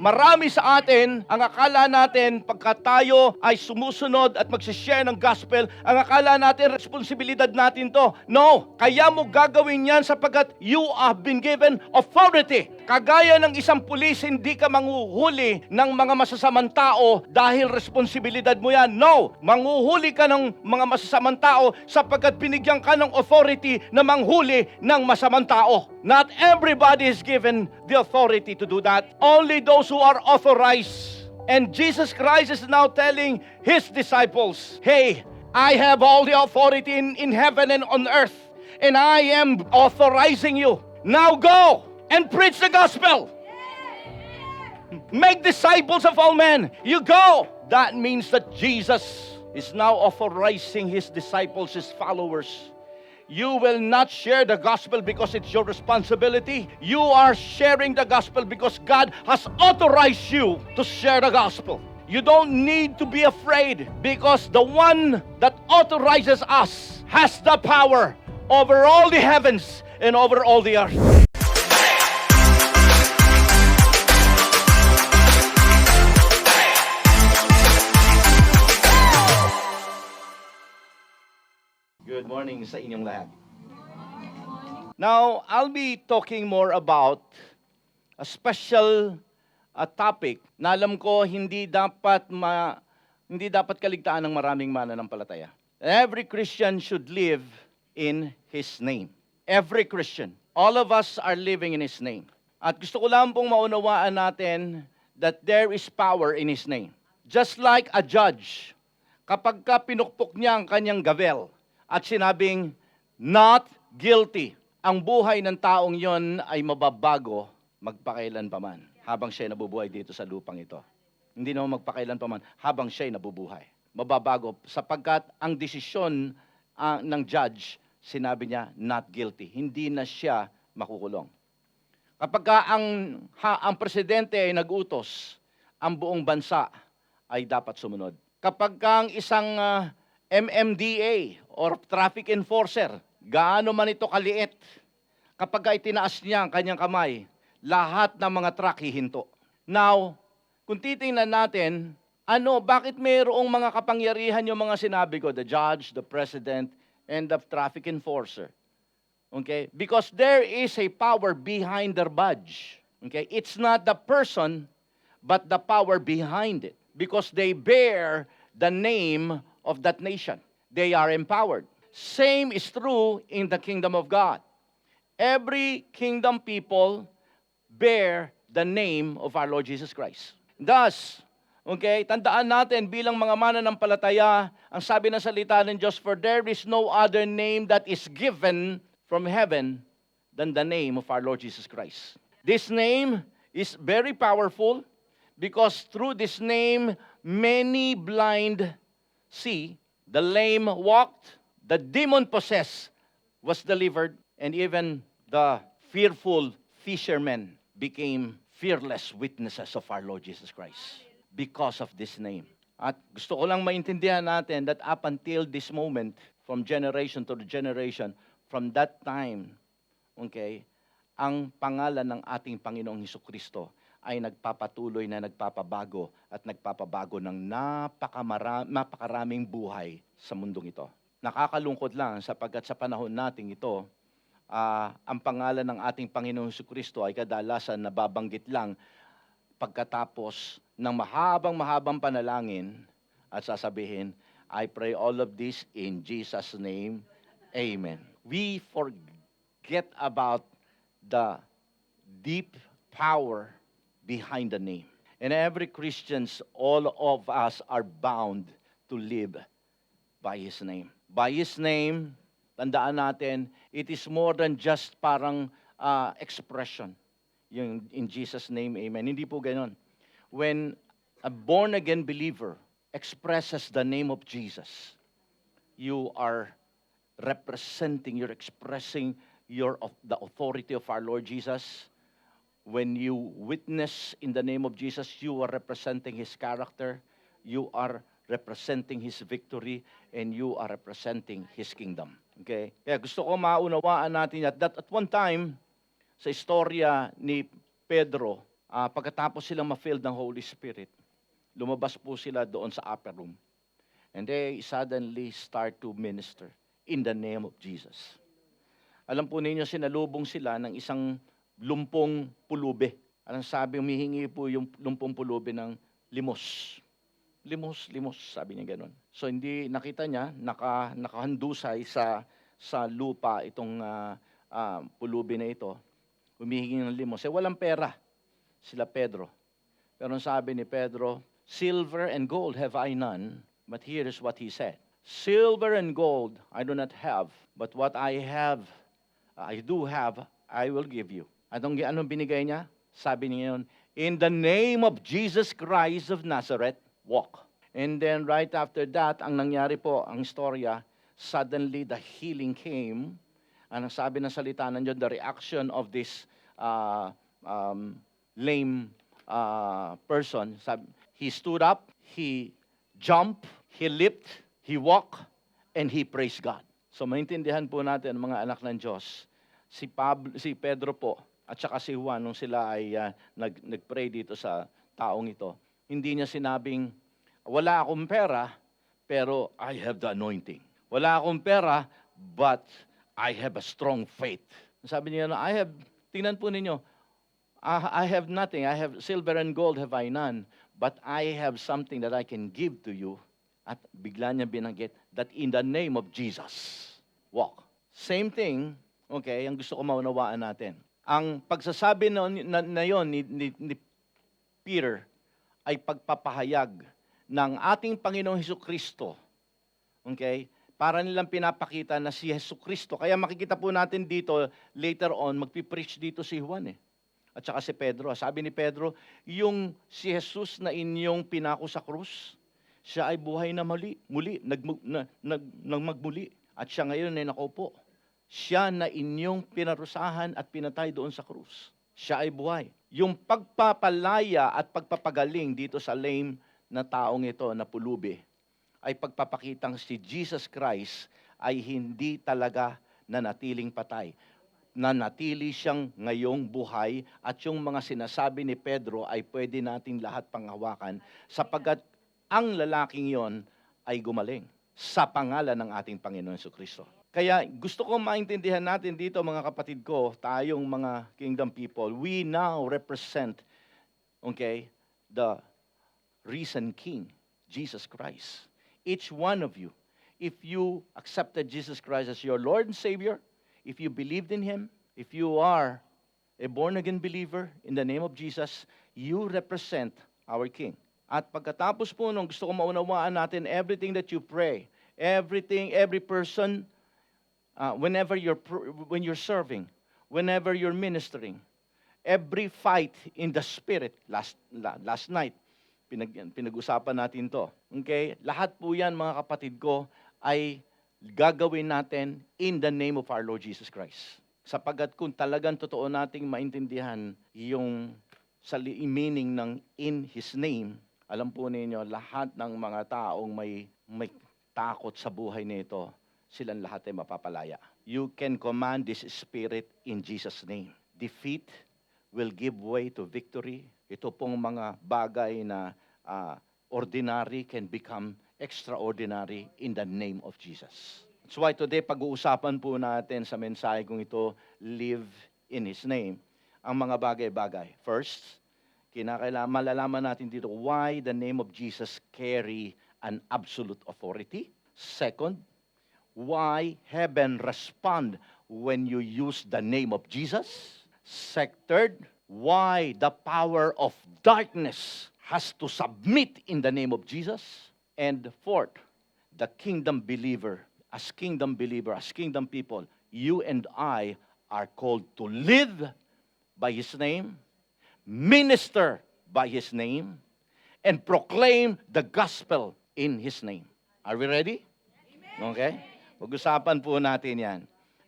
Marami sa atin, ang akala natin, pagka tayo ay sumusunod at magsishare ng gospel, ang akala natin, responsibilidad natin to. No, kaya mo gagawin yan sapagkat you have been given authority. Kagaya ng isang pulis, hindi ka manghuhuli ng mga masasamang tao dahil responsibilidad mo yan. No, manghuhuli ka ng mga masasamang tao sapagkat binigyan ka ng authority na manghuli ng masamang tao. Not everybody is given the authority to do that. Only those who are authorized. And Jesus Christ is now telling His disciples, hey, I have all the authority in heaven and on earth, and I am authorizing you. Now go and preach the gospel. Make disciples of all men. You go. That means that Jesus is now authorizing His disciples, His followers. You will not share the gospel because it's your responsibility. You are sharing the gospel because God has authorized you to share the gospel. You don't need to be afraid because the one that authorizes us has the power over all the heavens and over all the earth. Good morning sa inyong lahat. Now, I'll be talking more about a special topic na alam ko hindi dapat kaligtaan ng maraming mananampalataya. Every Christian should live in His name. Every Christian. All of us are living in His name. At gusto ko lang pong maunawaan natin that there is power in His name. Just like a judge, kapag ka pinukpok niya ang kanyang gavel, at sinabing, not guilty. Ang buhay ng taong yon ay mababago magpakailan pa man habang siya nabubuhay dito sa lupang ito. Hindi naman magpakailan pa man habang siya nabubuhay. Mababago sapagkat ang desisyon ng judge, sinabi niya, not guilty. Hindi na siya makukulong. Kapag ang presidente ay nag-utos, ang buong bansa ay dapat sumunod. Kapag ang isang MMDA or traffic enforcer, gaano man ito kaliit, kapag itinaas niya ang kanyang kamay, lahat ng mga truck hihinto. Now, kung titingnan natin, bakit mayroong mga kapangyarihan yung mga sinabi ko, the judge, the president, and the traffic enforcer? Okay? Because there is a power behind their badge. Okay? It's not the person, but the power behind it. Because they bear the name of that nation. They are empowered. Same is true in the kingdom of God. Every kingdom people bear the name of our Lord Jesus Christ. Thus, okay, tandaan natin bilang mga mananampalataya, ang sabi ng salita ng Diyos, for there is no other name that is given from heaven than the name of our Lord Jesus Christ. This name is very powerful because through this name, many blind see, the lame walked, the demon-possessed was delivered, and even the fearful fishermen became fearless witnesses of our Lord Jesus Christ because of this name. At gusto ko lang maintindihan natin that up until this moment, from generation to generation, from that time, okay, ang pangalan ng ating Panginoong Hesukristo ay nagpapatuloy na nagpapabago at nagpapabago ng napakaraming buhay sa mundong ito. Nakakalungkot lang sapagkat sa panahon nating ito, ang pangalan ng ating Panginoong Hesukristo ay kadalasan nababanggit lang pagkatapos ng mahabang panalangin at sasabihin, I pray all of this in Jesus' name, Amen. We forget about the deep power behind the name. And every Christians, all of us are bound to live by His name. By His name, tandaan natin, it is more than just parang expression. Yung in Jesus' name, Amen. Hindi po ganoon. When a born-again believer expresses the name of Jesus, you are representing, you're expressing the authority of our Lord Jesus. When you witness in the name of Jesus, you are representing His character, you are representing His victory, and you are representing His kingdom. Okay? Kaya gusto ko maunawaan natin that at one time, sa istorya ni Pedro, pagkatapos silang ma-filled ng Holy Spirit, lumabas po sila doon sa upper room. And they suddenly start to minister in the name of Jesus. Alam po ninyo, sinalubong sila ng isang lumpong pulubi. Anong sabi, humihingi po yung lumpong pulubi ng limos. Limos, sabi niya ganun. So hindi nakita niya, nakahandusay sa lupa itong pulubi na ito. Humihingi ng limos. Walang pera sila Pedro. Pero sabi ni Pedro, silver and gold have I none, but here is what he said. Silver and gold I do not have, but what I do have, I will give you. Anong binigay niya? Sabi niya yun, in the name of Jesus Christ of Nazareth, walk. And then right after that, ang nangyari po, ang istorya, suddenly the healing came. Ang sabi ng salita ng Diyos, the reaction of this lame person, he stood up, he jumped, he leaped, he walked, and he praised God. So maintindihan po natin, mga anak ng Diyos, si Pedro po, at saka si Juan, nung sila ay nag-pray dito sa taong ito, hindi niya sinabing, wala akong pera, pero I have the anointing. Wala akong pera, but I have a strong faith. Sabi niya, tingnan po ninyo, I have nothing. I have silver and gold have I none, but I have something that I can give to you. At bigla niya binanggit that in the name of Jesus, walk. Same thing, okay, ang gusto ko maunawaan natin. Ang pagsasabi na yon ni Peter ay pagpapahayag ng ating Panginoong Hesukristo. Okay? Para nilang pinapakita na si Hesukristo. Kaya makikita po natin dito, later on, magpipreach dito si Juan at saka si Pedro. Sabi ni Pedro, yung si Jesus na inyong pinako sa krus, siya ay buhay na muli, magmuli. At siya ngayon ay nakaupo. Siya na inyong pinarusahan at pinatay doon sa krus. Siya ay buhay. Yung pagpapalaya at pagpapagaling dito sa lame na taong ito na pulubi, ay pagpapakitang si Jesus Christ ay hindi talaga nanatiling patay. Nanatili siyang ngayong buhay at yung mga sinasabi ni Pedro ay pwede nating lahat panghawakan sapagkat ang lalaking yon ay gumaling sa pangalan ng ating Panginoon Jesucristo. Kaya gusto ko maintindihan natin dito, mga kapatid ko, tayong mga kingdom people, we now represent, okay, the risen King, Jesus Christ. Each one of you, if you accepted Jesus Christ as your Lord and Savior, if you believed in Him, if you are a born-again believer in the name of Jesus, you represent our King. At pagkatapos po nung gusto ko maunawaan natin, everything that you pray, every person, when you're serving, whenever you're ministering, every fight in the Spirit, last night, pinag-usapan natin to. Okay? Lahat po yan, mga kapatid ko, ay gagawin natin in the name of our Lord Jesus Christ. Sapagkat kung talagang totoo nating maintindihan yung meaning ng in His name, alam po ninyo, lahat ng mga taong may takot sa buhay nito, silang lahat ay mapapalaya. You can command this spirit in Jesus' name. Defeat will give way to victory. Ito pong mga bagay na ordinary can become extraordinary in the name of Jesus. That's why today, pag-uusapan po natin sa mensahe kong ito, live in His name, ang mga bagay-bagay. First, malalaman natin dito why the name of Jesus carry an absolute authority. Second, why heaven respond when you use the name of Jesus. Third, why the power of darkness has to submit in the name of Jesus. And fourth, the kingdom believer, as kingdom people, you and I are called to live by His name, minister by His name, and proclaim the gospel in His name. Are we ready? Amen. Okay? Pag-usapan po natin yan.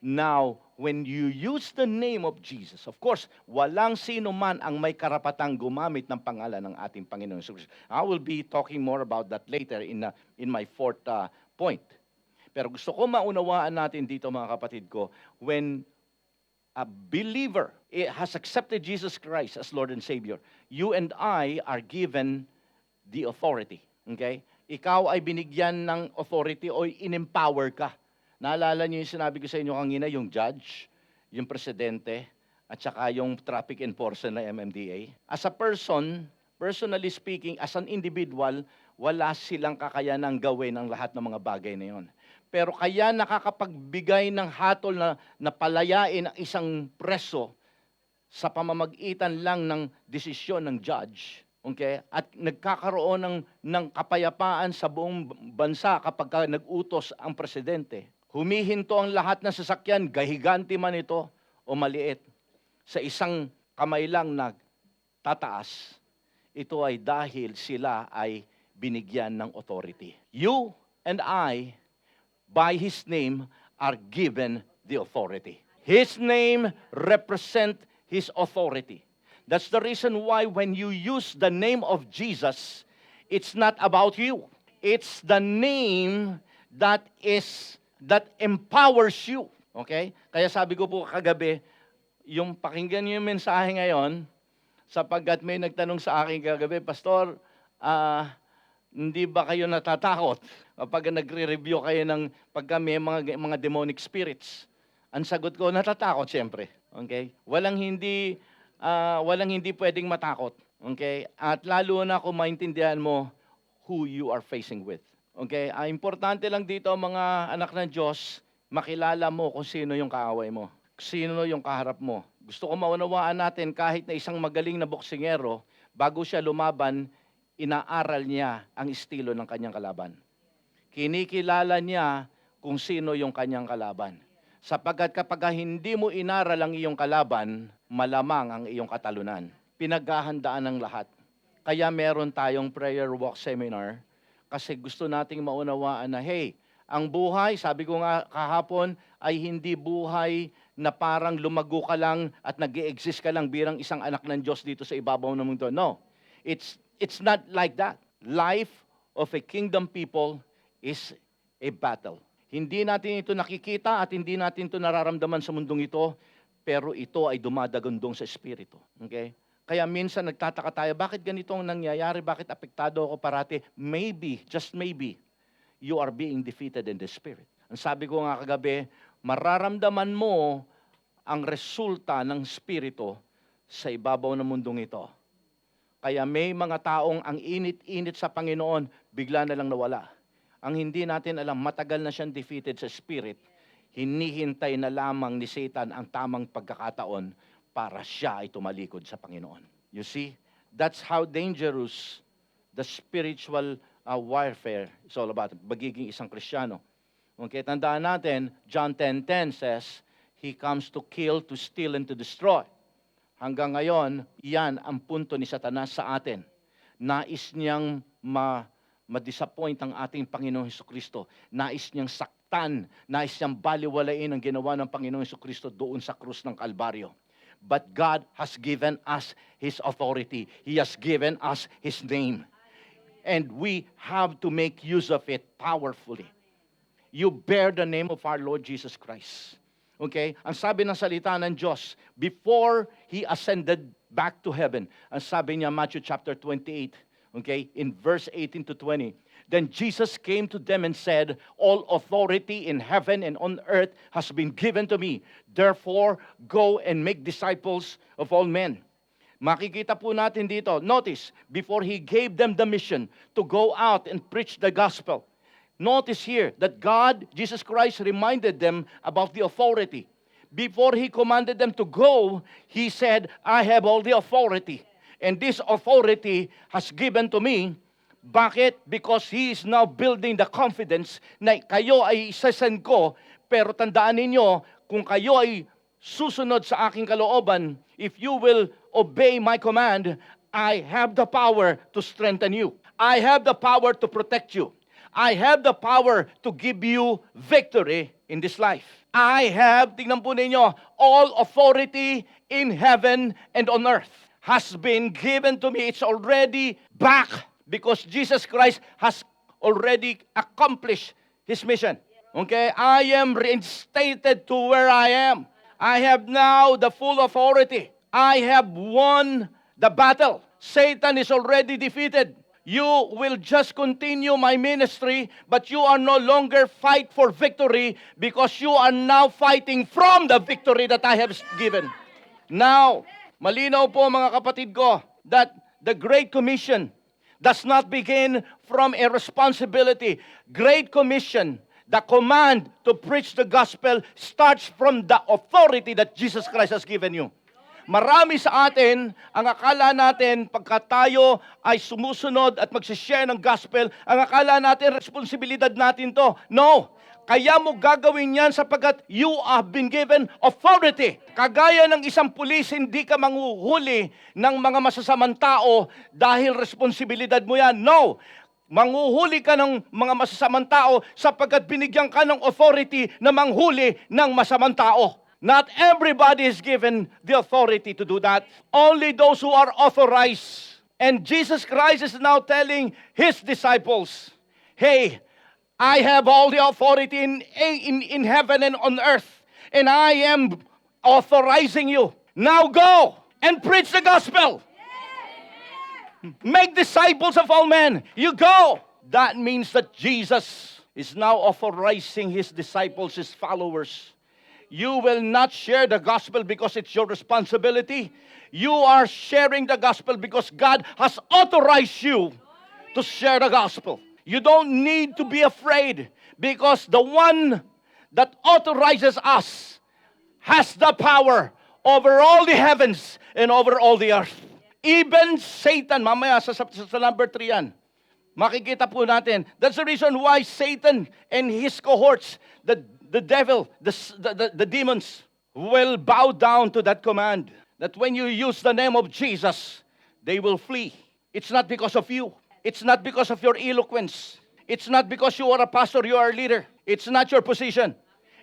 Now, when you use the name of Jesus, of course, walang sino man ang may karapatang gumamit ng pangalan ng ating Panginoon Jesus. I will be talking more about that later in my fourth point. Pero gusto ko maunawaan natin dito, mga kapatid ko, when a believer has accepted Jesus Christ as Lord and Savior, you and I are given the authority. Okay? Ikaw ay binigyan ng authority o in-empower ka. Naalala niyo yung sinabi ko sa inyo kanina, yung judge, yung presidente, at saka yung traffic enforcer na MMDA. As a person, personally speaking, as an individual, wala silang kakayanang gawin ang lahat ng mga bagay na yon. Pero kaya nakakapagbigay ng hatol na palayain ang isang preso sa pamamagitan lang ng desisyon ng judge. Okay? At nagkakaroon ng kapayapaan sa buong bansa kapag nag-utos ang presidente. Humihinto ang lahat ng sasakyan, gahiganti man ito o maliit, sa isang kamay lang na tataas. Ito ay dahil sila ay binigyan ng authority. You and I, by His name, are given the authority. His name represents His authority. That's the reason why when you use the name of Jesus, it's not about you. It's the name that empowers you. Okay? Kaya sabi ko po kagabi, yung pakinggan niyo yung mensahe ngayon, sapagkat may nagtanong sa akin kagabi, Pastor, hindi ba kayo natatakot kapag nagre-review kayo ng pagka may mga demonic spirits? Ang sagot ko, natatakot siyempre. Okay? Walang hindi pwedeng matakot. Okay? At lalo na kung maintindihan mo who you are facing with. Okay? Importante lang dito, mga anak ng Diyos, makilala mo kung sino yung kaaway mo. Sino yung kaharap mo. Gusto ko maunawaan natin kahit na isang magaling na boksingero, bago siya lumaban, inaaral niya ang estilo ng kanyang kalaban. Kinikilala niya kung sino yung kanyang kalaban. Sapagkat kapag hindi mo inaral ang iyong kalaban, malamang ang iyong katalunan. Pinaghahandaan ng lahat. Kaya meron tayong prayer walk seminar kasi gusto nating maunawaan na, hey, ang buhay, sabi ko nga kahapon, ay hindi buhay na parang lumago ka lang at nag-i-exist ka lang bilang isang anak ng Diyos dito sa ibabaw ng mundo. No. It's not like that. Life of a kingdom people is a battle. Hindi natin ito nakikita at hindi natin ito nararamdaman sa mundong ito, pero ito ay dumadagundong sa espiritu. Okay? Kaya minsan nagtataka tayo, bakit ganito ang nangyayari? Bakit apektado ako parati? Maybe, just maybe, you are being defeated in the spirit. Ang sabi ko nga kagabi, mararamdaman mo ang resulta ng spirito sa ibabaw ng mundong ito. Kaya may mga taong ang init-init sa Panginoon, bigla na lang nawala. Ang hindi natin alam, matagal na siyang defeated sa spirit, hinihintay na lamang ni Satan ang tamang pagkakataon para siya ay tumalikod sa Panginoon. You see, that's how dangerous the spiritual warfare is all about. Magiging isang Kristiyano. Okay, tandaan natin, John 10:10 says, He comes to kill, to steal, and to destroy. Hanggang ngayon, yan ang punto ni Satanas sa atin. Nais niyang ma-disappoint ang ating Panginoong Hesukristo. Nais niyang saktan, nais niyang baliwalain ang ginawa ng Panginoong Hesukristo doon sa krus ng Kalbaryo. But God has given us His authority. He has given us His name. And we have to make use of it powerfully. You bear the name of our Lord Jesus Christ. Okay? Ang sabi ng salita ng Diyos, before He ascended back to heaven, ang sabi niya, Matthew chapter 28, okay, in verse 18 to 20, then Jesus came to them and said, all authority in heaven and on earth has been given to me. Therefore, go and make disciples of all men. Makikita po natin dito, notice, before He gave them the mission to go out and preach the gospel, notice here that God, Jesus Christ, reminded them about the authority. Before He commanded them to go, He said, I have all the authority. And this authority has given to me. Bakit? Because He is now building the confidence na kayo ay isasend ko, pero tandaan ninyo, kung kayo ay susunod sa aking kalooban, if you will obey my command, I have the power to strengthen you. I have the power to protect you. I have the power to give you victory in this life. I have, tingnan po ninyo, all authority in heaven and on earth has been given to me. It's already back because Jesus Christ has already accomplished His mission. Okay? I am reinstated to where I am. I have now the full authority. I have won the battle. Satan is already defeated. You will just continue my ministry, but you are no longer fight for victory because you are now fighting from the victory that I have given. Now, malinaw po mga kapatid ko that the Great Commission does not begin from a responsibility. Great Commission, the command to preach the gospel starts from the authority that Jesus Christ has given you. Marami sa atin, ang akala natin, pagka tayo ay sumusunod at magsishare ng gospel, ang akala natin, responsibilidad natin to. No! Kaya mo gagawin yan sapagkat you have been given authority. Kagaya ng isang pulis, hindi ka manghuhuli ng mga masasamang tao dahil responsibilidad mo yan. No! Manghuhuli ka ng mga masasamang tao sapagkat binigyan ka ng authority na manghuli ng masamang tao. Not everybody is given the authority to do that. Only those who are authorized. And Jesus Christ is now telling His disciples, hey, I have all the authority in heaven and on earth. And I am authorizing you. Now go and preach the gospel. Make disciples of all men. You go. That means that Jesus is now authorizing His disciples, His followers. You will not share the gospel because it's your responsibility. You are sharing the gospel because God has authorized you to share the gospel. You don't need to be afraid because the one that authorizes us has the power over all the heavens and over all the earth. Even Satan, mamaya sa number 3 yan, makikita po natin. That's the reason why Satan and his cohorts, the devil, the demons, will bow down to that command. That when you use the name of Jesus, they will flee. It's not because of you. It's not because of your eloquence. It's not because you are a pastor, you are a leader. It's not your position.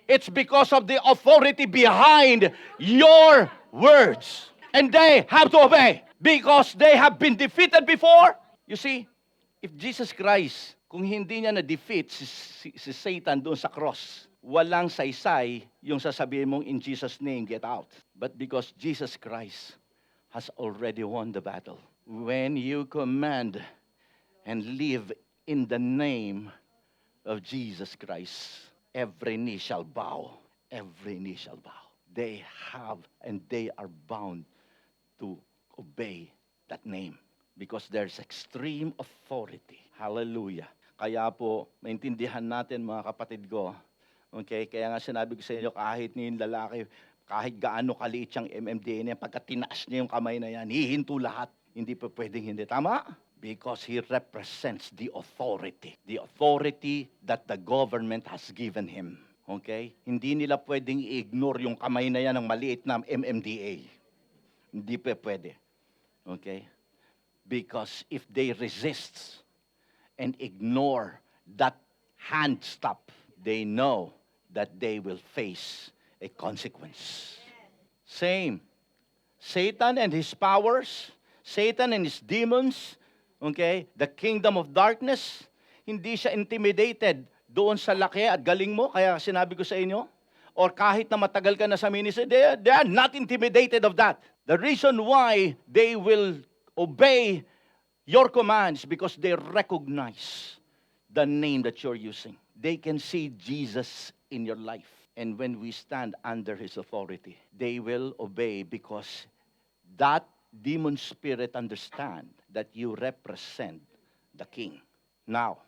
It's because of the authority behind your words. And they have to obey because they have been defeated before. You see, if Jesus Christ, kung hindi niya na-defeat si Satan doon sa cross, walang saysay yung sasabihin mong in Jesus' name, get out. But because Jesus Christ has already won the battle. When you command and live in the name of Jesus Christ, every knee shall bow. Every knee shall bow. They have and they are bound to obey that name because there's extreme authority. Hallelujah. Kaya po, maintindihan natin mga kapatid ko, okay, kaya nga sinabi ko sa inyo, kahit yung lalaki, kahit gaano kaliit siyang MMDA niya, pagka tinaas niya yung kamay na yan, hihinto lahat. Hindi pa pwedeng hindi. Tama? Because he represents the authority that the government has given him. Okay? Hindi nila pwedeng i-ignore yung kamay na yan ng maliit na MMDA. Hindi pa pwede. Okay? Because if they resist and ignore that hand stop, they know that they will face a consequence. Same. Satan and his powers, Satan and his demons, okay, the kingdom of darkness, hindi siya intimidated doon sa laki at galing mo, kaya sinabi ko sa inyo, or kahit na matagal ka na sa ministry, they are not intimidated of that. The reason why they will obey your commands because they recognize the name that you're using. They can see Jesus in your life. And when we stand under His authority, they will obey because that demon spirit understand that you represent the King. Now,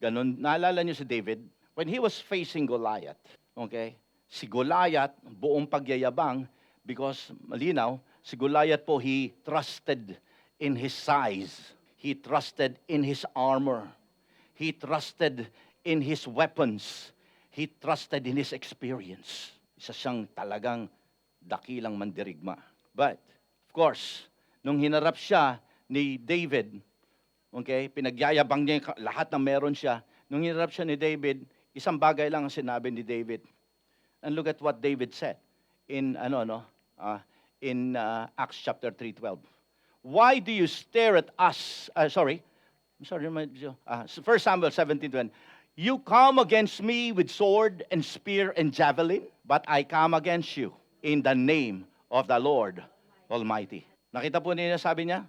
ganun, naalala niyo si David? When he was facing Goliath, okay? Si Goliath, buong pagyayabang, because malinaw, si Goliath po, he trusted in his size. He trusted in his armor. He trusted in his weapons. He trusted in his experience. Isa siyang talagang dakilang mandirigma. But, of course, nung hinarap siya ni David, okay, pinagyayabang niya lahat ng meron siya. Nung hinarap siya ni David, isang bagay lang ang sinabi ni David. And look at what David said in Acts chapter 3:12. Why do you stare at us? 1 Samuel 17:20. You come against me with sword and spear and javelin, but I come against you in the name of the Lord Almighty. Nakita po niya, sabi niya,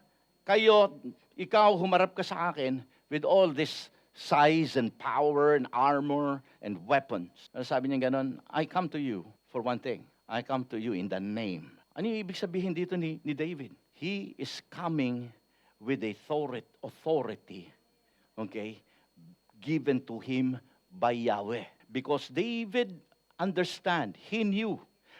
ikaw humarap ka sa akin with all this size and power and armor and weapons. Sabi niya ganon, I come to you for one thing. I come to you in the name. Ano yung ibig sabihin dito ni David? He is coming with authority, okay, given to him by Yahweh. Because David he knew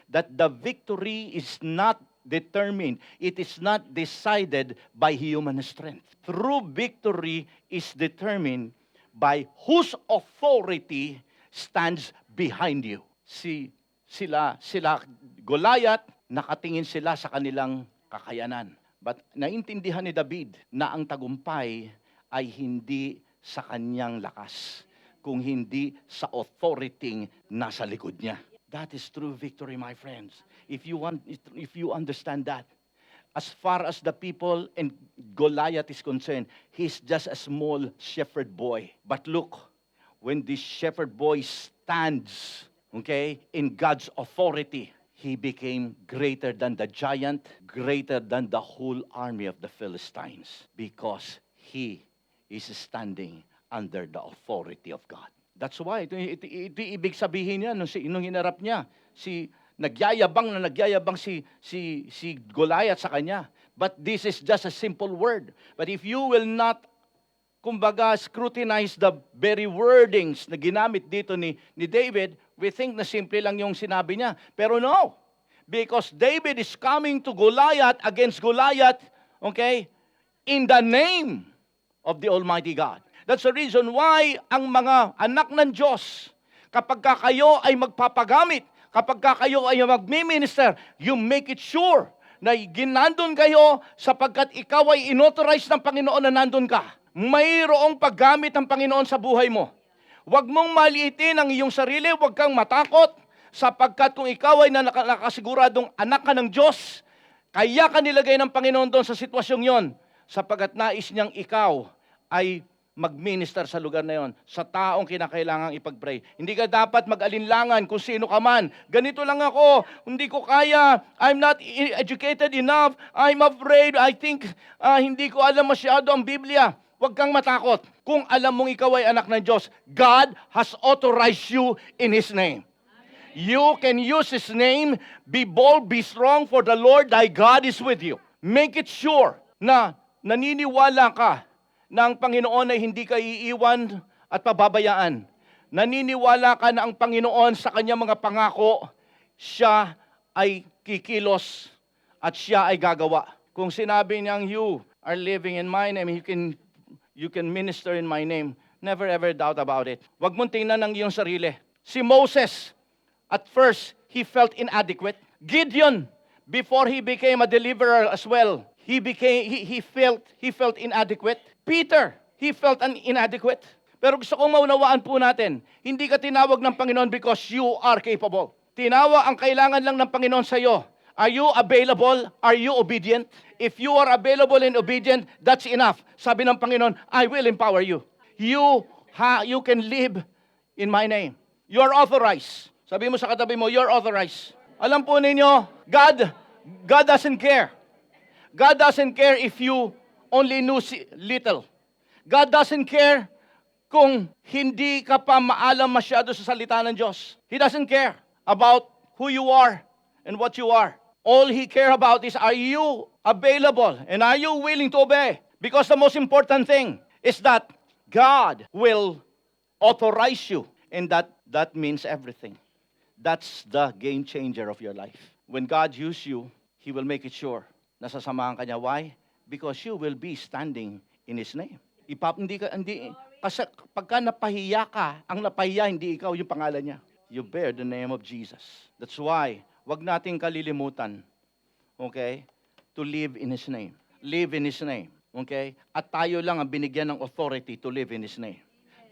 that the victory is not determined, it is not decided by human strength. True victory is determined by whose authority stands behind you. Sila Goliath, nakatingin sila sa kanilang kakayanan. But naintindihan ni David na ang tagumpay ay hindi sa kanyang lakas, kung hindi sa authority nasa likod niya. That is true victory, my friends. If you understand that, as far as the people and Goliath is concerned, he's just a small shepherd boy. But look, when this shepherd boy stands, okay, in God's authority, he became greater than the giant, greater than the whole army of the Philistines, because he is standing under the authority of God. That's why, ito ibig sabihin niya, nung hinarap niya, nagyayabang si Goliath sa kanya. But this is just a simple word. But if you will not, kumbaga, scrutinize the very wordings na ginamit dito ni David, we think na simple lang yung sinabi niya. Pero no, because David is coming to Goliath, against Goliath, okay, in the name of the Almighty God. That's the reason why ang mga anak ng Diyos, kapag kayo ay magpapagamit, kapag kayo ay magmi-minister, you make it sure na ginandun kayo sapagkat ikaw ay inauthorize ng Panginoon na nandun ka. Mayroong paggamit ng Panginoon sa buhay mo. Huwag mong maliitin ang iyong sarili, huwag kang matakot, sapagkat kung ikaw ay nakasiguradong anak ka ng Diyos, kaya ka nilagay ng Panginoon doon sa sitwasyong yon, sapagkat nais niyang ikaw ay mag-minister sa lugar na yon, sa taong kinakailangang ipag-pray. Hindi ka dapat mag-alinlangan kung sino ka man. Ganito lang ako, hindi ko kaya, I'm not educated enough, I'm afraid, I think hindi ko alam masyado ang Biblia. Huwag kang matakot. Kung alam mong ikaw ay anak ng Diyos, God has authorized you in His name. You can use His name, be bold, be strong, for the Lord thy God is with you. Make it sure na naniniwala ka na ang Panginoon ay hindi ka iiwan at pababayaan. Naniniwala ka na ang Panginoon sa kanyang mga pangako, siya ay kikilos at siya ay gagawa. Kung sinabi niyang you are living in my name, you can minister in my name, never ever doubt about it. Huwag mong tingnan ang iyong sarili. Si Moses, at first, he felt inadequate. Gideon, before he became a deliverer as well, he felt inadequate. Peter, he felt inadequate. Pero gusto kong maunawaan po natin, hindi ka tinawag ng Panginoon because you are capable. Ang kailangan lang ng Panginoon sa iyo. Are you available? Are you obedient? If you are available and obedient, that's enough. Sabi ng Panginoon, I will empower you. You can live in my name. You are authorized. Sabi mo sa katabi mo, you're authorized. Alam po ninyo, God doesn't care. God doesn't care if you only knew little. God doesn't care kung hindi ka pa maalam masyado sa salita ng Diyos. He doesn't care about who you are and what you are. All He cares about is, are you available and are you willing to obey? Because the most important thing is that God will authorize you, and that means everything. That's the game changer of your life. When God uses you, He will make it sure na sasamahan ka niya. Why? Because you will be standing in His name. Kasi pagka napahiya ka, ang napahiya hindi ikaw, yung pangalan niya. You bear the name of Jesus. That's why, wag nating kalilimutan, okay, to live in His name. Live in His name, okay? At tayo lang ang binigyan ng authority to live in His name.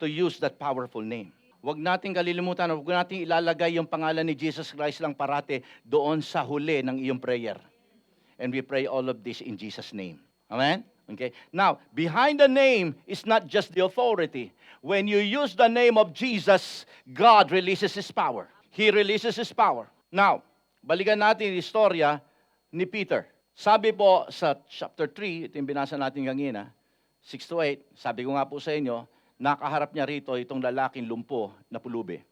To use that powerful name. Wag nating kalilimutan, wag nating ilalagay yung pangalan ni Jesus Christ lang parate doon sa huli ng iyong prayer. And we pray all of this in Jesus' name. Amen? Okay. Now, behind the name is not just the authority. When you use the name of Jesus, God releases His power. He releases His power. Now, Balikan natin yung istorya ni Peter. Sabi po sa chapter 3, ito yung binasa natin kanina, 6 to 8, sabi ko nga po sa inyo, nakaharap niya rito itong lalaking lumpo na pulubi.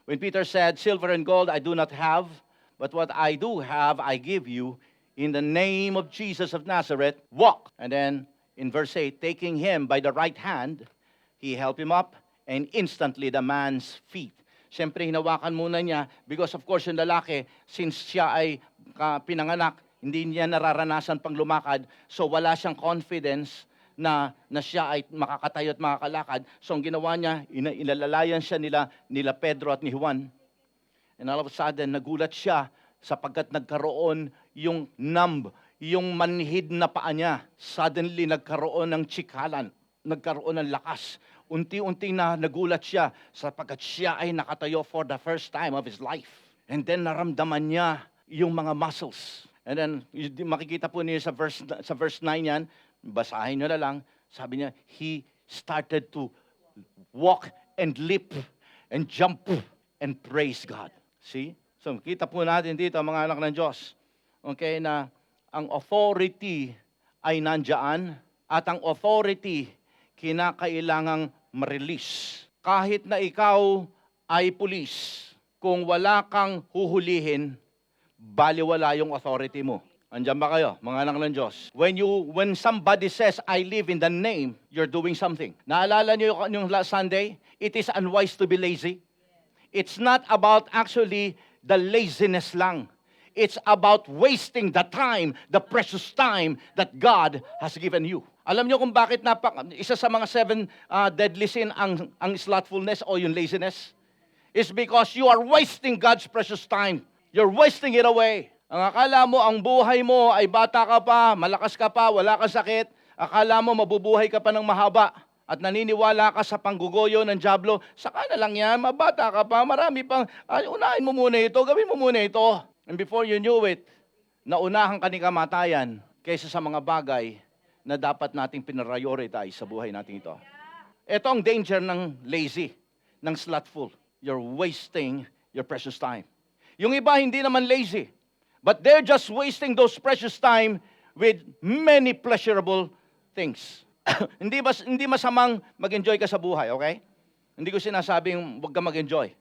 When Peter said, "Silver and gold I do not have, but what I do have I give you, in the name of Jesus of Nazareth, walk." And then in verse 8, taking him by the right hand, he helped him up, and instantly the man's feet. Siyempre, hinawakan muna niya because of course yung lalaki, since siya ay pinanganak, hindi niya nararanasan pang lumakad, so wala siyang confidence na siya ay makakatayo at makakalakad. So ang ginawa niya, inalalayan siya nila Pedro at ni Juan. And all of a sudden, nagulat siya sapagkat nagkaroon yung numb, yung manhid na paa niya. Suddenly, nagkaroon ng tsikalan, nagkaroon ng lakas. Unti-unti na nagulat siya sapagkat siya ay nakatayo for the first time of his life. And then naramdaman niya yung mga muscles. And then makikita po niyo sa verse 9 yan, basahin niyo na lang, sabi niya, he started to walk and leap and jump and praise God. See? So kita po natin dito mga anak ng Diyos, okay, na ang authority ay nandyan at ang authority kinakailangang ma-release. Kahit na ikaw ay pulis, kung wala kang huhulihin, baliwala yung authority mo. Andiyan ba kayo, mga anak ng Diyos? When somebody says, "I live in the name," you're doing something. Naalala niyo yung last Sunday? It is unwise to be lazy. It's not about actually the laziness lang. It's about wasting the time, the precious time that God has given you. Alam niyo kung bakit isa sa mga 7 deadly sin ang slothfulness o yung laziness? It's because you are wasting God's precious time. You're wasting it away. Ang akala mo, ang buhay mo ay bata ka pa, malakas ka pa, wala kang sakit. Akala mo, mabubuhay ka pa ng mahaba. At naniniwala ka sa panggugoyo ng dyablo, saka na lang yan, mabata ka pa, marami pang, unahin mo muna ito, gawin mo muna ito. And before you knew it, naunahan ka ni kamatayan kaysa sa mga bagay na dapat nating pinarioritize sa buhay natin ito. Ito ang danger ng lazy, ng slothful. You're wasting your precious time. Yung iba hindi naman lazy, but they're just wasting those precious time with many pleasurable things. Hindi masamang mag-enjoy ka sa buhay, okay? Hindi ko sinasabing huwag ka mag-enjoy.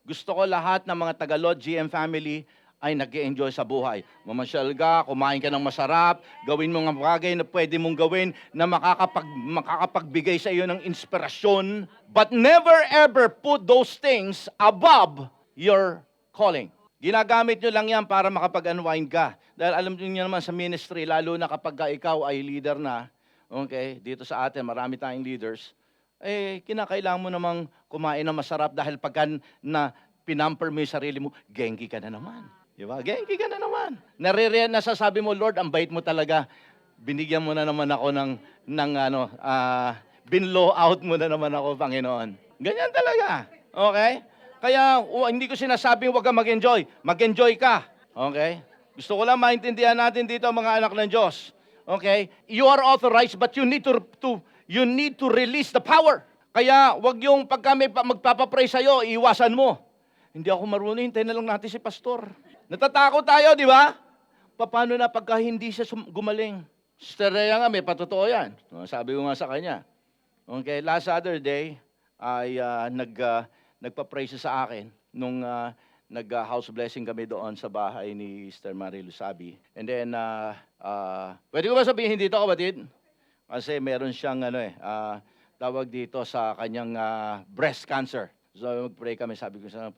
Gusto ko lahat ng mga Tagalog GM family ay nag-enjoy sa buhay. Mamasyal ka, kumain ka ng masarap, gawin mo ng bagay na pwede mong gawin na makakapagbigay sa iyo ng inspirasyon. But never ever put those things above your calling. Ginagamit nyo lang yan para makapag-unwind ka. Dahil alam niyo naman sa ministry, lalo na kapag ikaw ay leader na, okay, dito sa atin, marami tayong leaders, kinakailangan mo namang kumain ng masarap dahil pagka na pinamper mo yung sarili mo, genki ka na naman. Di ba? Genki ka na naman. Nasasabi mo, Lord, ang bait mo talaga. Binigyan mo na naman ako binlow out mo na naman ako, Panginoon. Ganyan talaga. Okay? Kaya hindi ko sinasabing huwag ka mag-enjoy. Mag-enjoy ka. Okay? Gusto ko lang maintindihan natin dito, mga anak ng Diyos. Okay? You are authorized, but you need to release the power. Kaya wag yung pagka may magpapapray sa'yo, iiwasan mo. Hindi ako marunong, hintayin na lang natin si pastor. Natatakot tayo, di ba? Paano na pagka hindi siya gumaling? Sister Rhea nga, may patotoo yan. Sabi ko nga sa kanya. Okay, last other day, ay nagpa-pray siya sa akin nung nag-house blessing kami doon sa bahay ni Sister Marie Lusabi. And then, pwede ko ba sabihin dito, kapatid? Kasi meron siyang tawag dito sa kanyang breast cancer. So mag-pray kami, sabi ko sa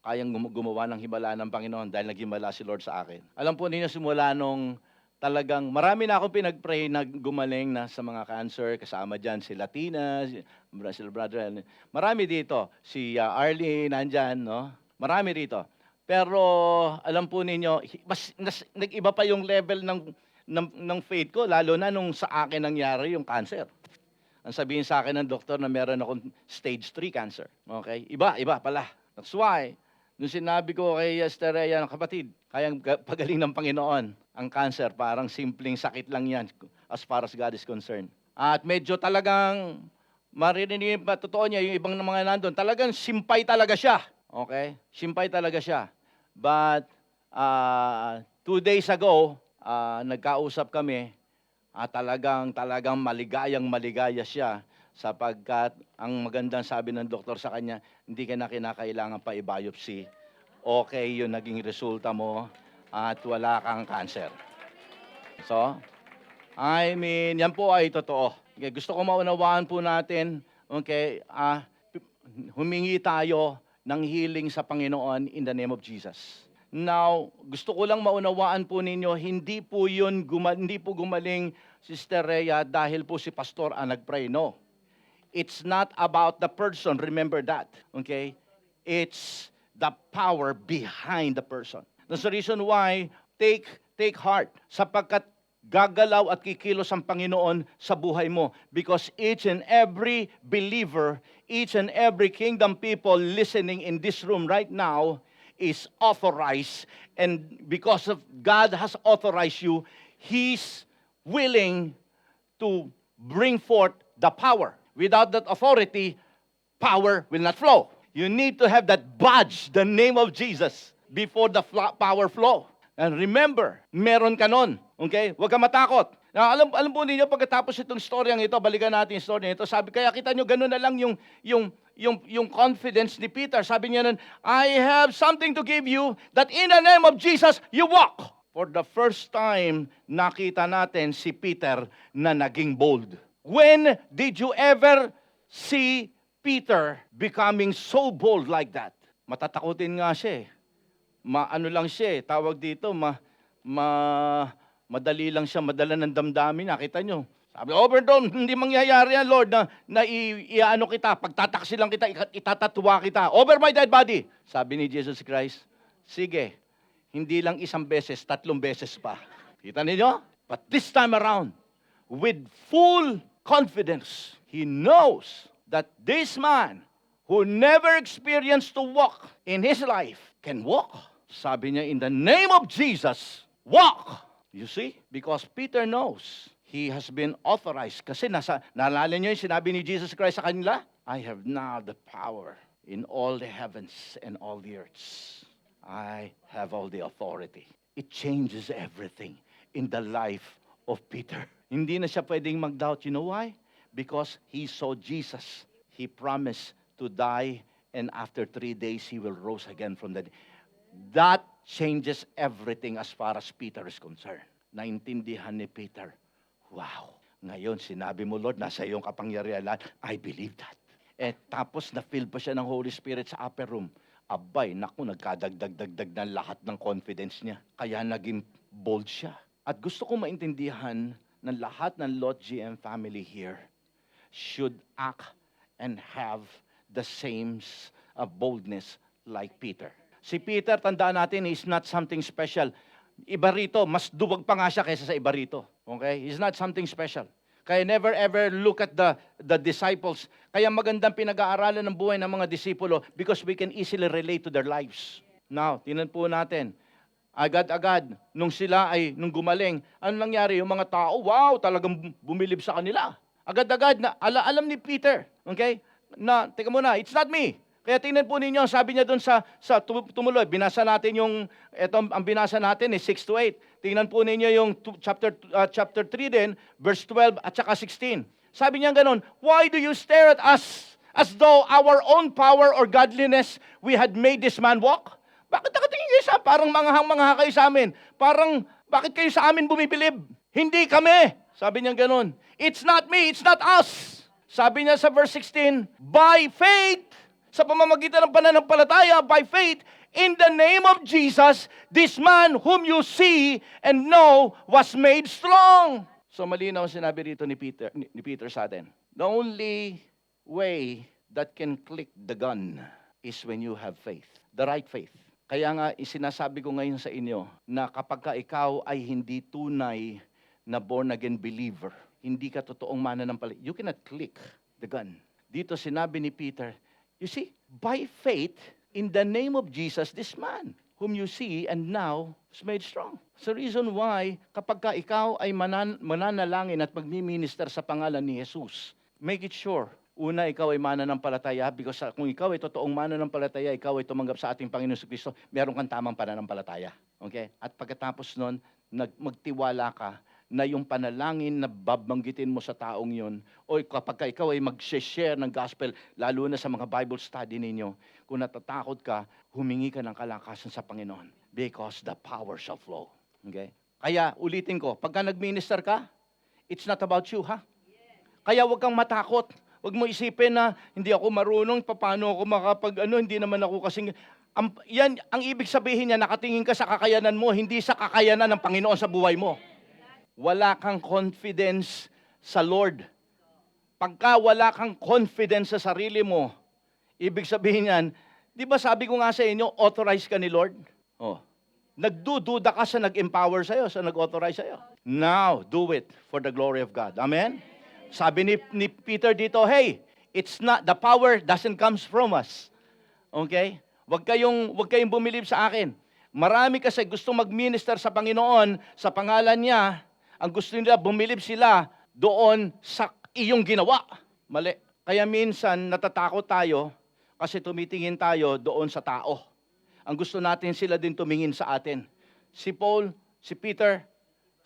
kayang gumawa ng himala ng Panginoon dahil naghimala si Lord sa akin. Alam po ninyo, simula nung talagang marami na akong pinag-pray na gumaling na sa mga cancer, kasama dyan si Latina, si brother, marami dito. Si Arlie nandyan, no? Marami rito. Pero alam po ninyo, nag-iba pa yung level ng faith ko, lalo na nung sa akin nangyari yung cancer. Ang sabihin sa akin ng doktor na meron akong stage 3 cancer. Okay? Iba pala. That's why, nung sinabi ko kay Sister Rhea, kapatid, kayang pagaling ng Panginoon. Ang cancer, parang simpleng sakit lang yan as far as God is concerned. At medyo talagang maririnig, totoo niya, yung ibang mga nandun, talagang simpay talaga siya. Okay? Simpay talaga siya. But 2 days ago, nagkausap kami, talagang maligaya siya sapagkat ang magandang sabi ng doktor sa kanya, hindi ka na kinakailangan pa i-biopsy. Okay yung naging resulta mo at wala kang cancer. So, I mean, yan po ay totoo. Okay, gusto ko maunawaan po natin, okay, humingi tayo ng healing sa Panginoon in the name of Jesus. Now, gusto ko lang maunawaan po ninyo, hindi po gumaling Sister Rhea dahil po si pastor ang nagpray. No. It's not about the person, remember that. Okay? It's the power behind the person. That's the reason why take heart sapagkat gagalaw at kikilos ang Panginoon sa buhay mo. Because each and every believer, each and every kingdom people listening in this room right now is authorized. And because of God has authorized you, He's willing to bring forth the power. Without that authority, power will not flow. You need to have that badge, the name of Jesus, before the power flow. And remember, meron ka nun. Okay? Huwag ka matakot. Now, alam po ninyo, pagkatapos itong storyang ito, balikan natin yung story nito, sabi, kaya kita nyo, ganun na lang yung confidence ni Peter. Sabi niya nun, I have something to give you that in the name of Jesus, you walk. For the first time, nakita natin si Peter na naging bold. When did you ever see Peter becoming so bold like that? Matatakutin nga siya eh. Ano lang siya eh, tawag dito, madali lang siya, madala ng damdamin. Nakita nyo? Sabi, Overton, hindi mangyayari yan, Lord, na iaano kita, pagtataksi lang kita, itatatwa kita. Over my dead body. Sabi ni Jesus Christ, sige, hindi lang isang beses, 3 beses pa. Kita ninyo? But this time around, with full confidence, he knows that this man who never experienced to walk in his life can walk. Sabi niya, in the name of Jesus, walk! You see? Because Peter knows he has been authorized. Kasi naalala niyo yung sinabi ni Jesus Christ sa kanila? I have now the power in all the heavens and all the earths. I have all the authority. It changes everything in the life of Peter. Hindi na siya pwedeng mag-doubt. You know why? Because he saw Jesus. He promised to die, and after 3 days, he will rise again from the dead. That changes everything as far as Peter is concerned. Naintindihan ni Peter, wow, ngayon sinabi mo, Lord, nasa iyong kapangyarihan. I believe that. Tapos na-fill pa siya ng Holy Spirit sa upper room. Abay, naku, nagkadagdag na lahat ng confidence niya. Kaya naging bold siya. At gusto kong maintindihan na lahat ng Lot GM family here should act and have the same boldness like Peter. Si Peter, tandaan natin, is not something special. Iba rito, mas duwag pa nga siya kaysa sa iba rito. Okay? He's not something special. Kaya never ever look at the disciples. Kaya magandang pinag-aaralan ng buhay ng mga disipulo because we can easily relate to their lives. Now, tingnan po natin. Agad-agad, nung gumaling, ano nangyari? Yung mga tao, wow, talagang bumilib sa kanila. Agad-agad, alam ni Peter, okay? Teka muna, it's not me. Kaya tingnan po ninyo, sabi niya doon sa tumuloy, binasa natin ang binasa natin 6-8. Tingnan po ninyo yung chapter 3 din, verse 12 at saka 16. Sabi niya ganoon, why do you stare at us as though our own power or godliness we had made this man walk? Bakit nakatingin kayo sa parang manghang-mangha kayo sa amin? Parang, bakit kayo sa amin bumibilib? Hindi kami. Sabi niya ganoon, it's not me, it's not us. Sabi niya sa verse 16, by faith, sa pamamagitan ng pananampalataya, by faith, in the name of Jesus, this man whom you see and know was made strong. So malinaw sinabi rito ni Peter sa atin. The only way that can click the gun is when you have faith, the right faith. Kaya nga, isinasabi ko ngayon sa inyo na kapag ikaw ay hindi tunay na born-again believer, hindi ka totoong mananampalataya, you cannot click the gun. Dito sinabi ni Peter, you see, by faith, in the name of Jesus, this man, whom you see and now is made strong. So reason why, kapag ikaw ay mananalangin at magmi-minister sa pangalan ni Jesus, make it sure, una, ikaw ay mananampalataya because kung ikaw ay totoong mananampalataya, ikaw ay tumanggap sa ating Panginoon Kristo, meron kang tamang pananampalataya. Okay? At pagkatapos nun, magtiwala ka na yung panalangin na babanggitin mo sa taong yun, o kapag ikaw ay mag-share ng gospel, lalo na sa mga Bible study ninyo, kung natatakot ka, humingi ka ng kalakasan sa Panginoon because the power shall flow. Okay? Kaya ulitin ko, pagka nag-minister ka, it's not about you, ha? Kaya huwag kang matakot. Huwag mo isipin na hindi ako marunong, paano ako hindi naman ako kasing... ang ibig sabihin niya, nakatingin ka sa kakayanan mo, hindi sa kakayanan ng Panginoon sa buhay mo. Wala kang confidence sa Lord. Pagka wala kang confidence sa sarili mo, ibig sabihin yan, di ba sabi ko nga sa inyo, authorized ka ni Lord? Oh. Nagdududa ka sa nag-empower sa'yo, sa nag-authorize sa'yo. Now, do it for the glory of God. Amen? Sabi ni Peter dito, hey, it's not, the power doesn't comes from us. Okay? Huwag kayong bumilib sa akin. Marami kasi gustong mag-minister sa Panginoon, sa pangalan niya, ang gusto nila, bumilib sila doon sa iyong ginawa. Mali. Kaya minsan, natatakot tayo kasi tumitingin tayo doon sa tao. Ang gusto natin sila din tumingin sa atin. Si Paul, si Peter,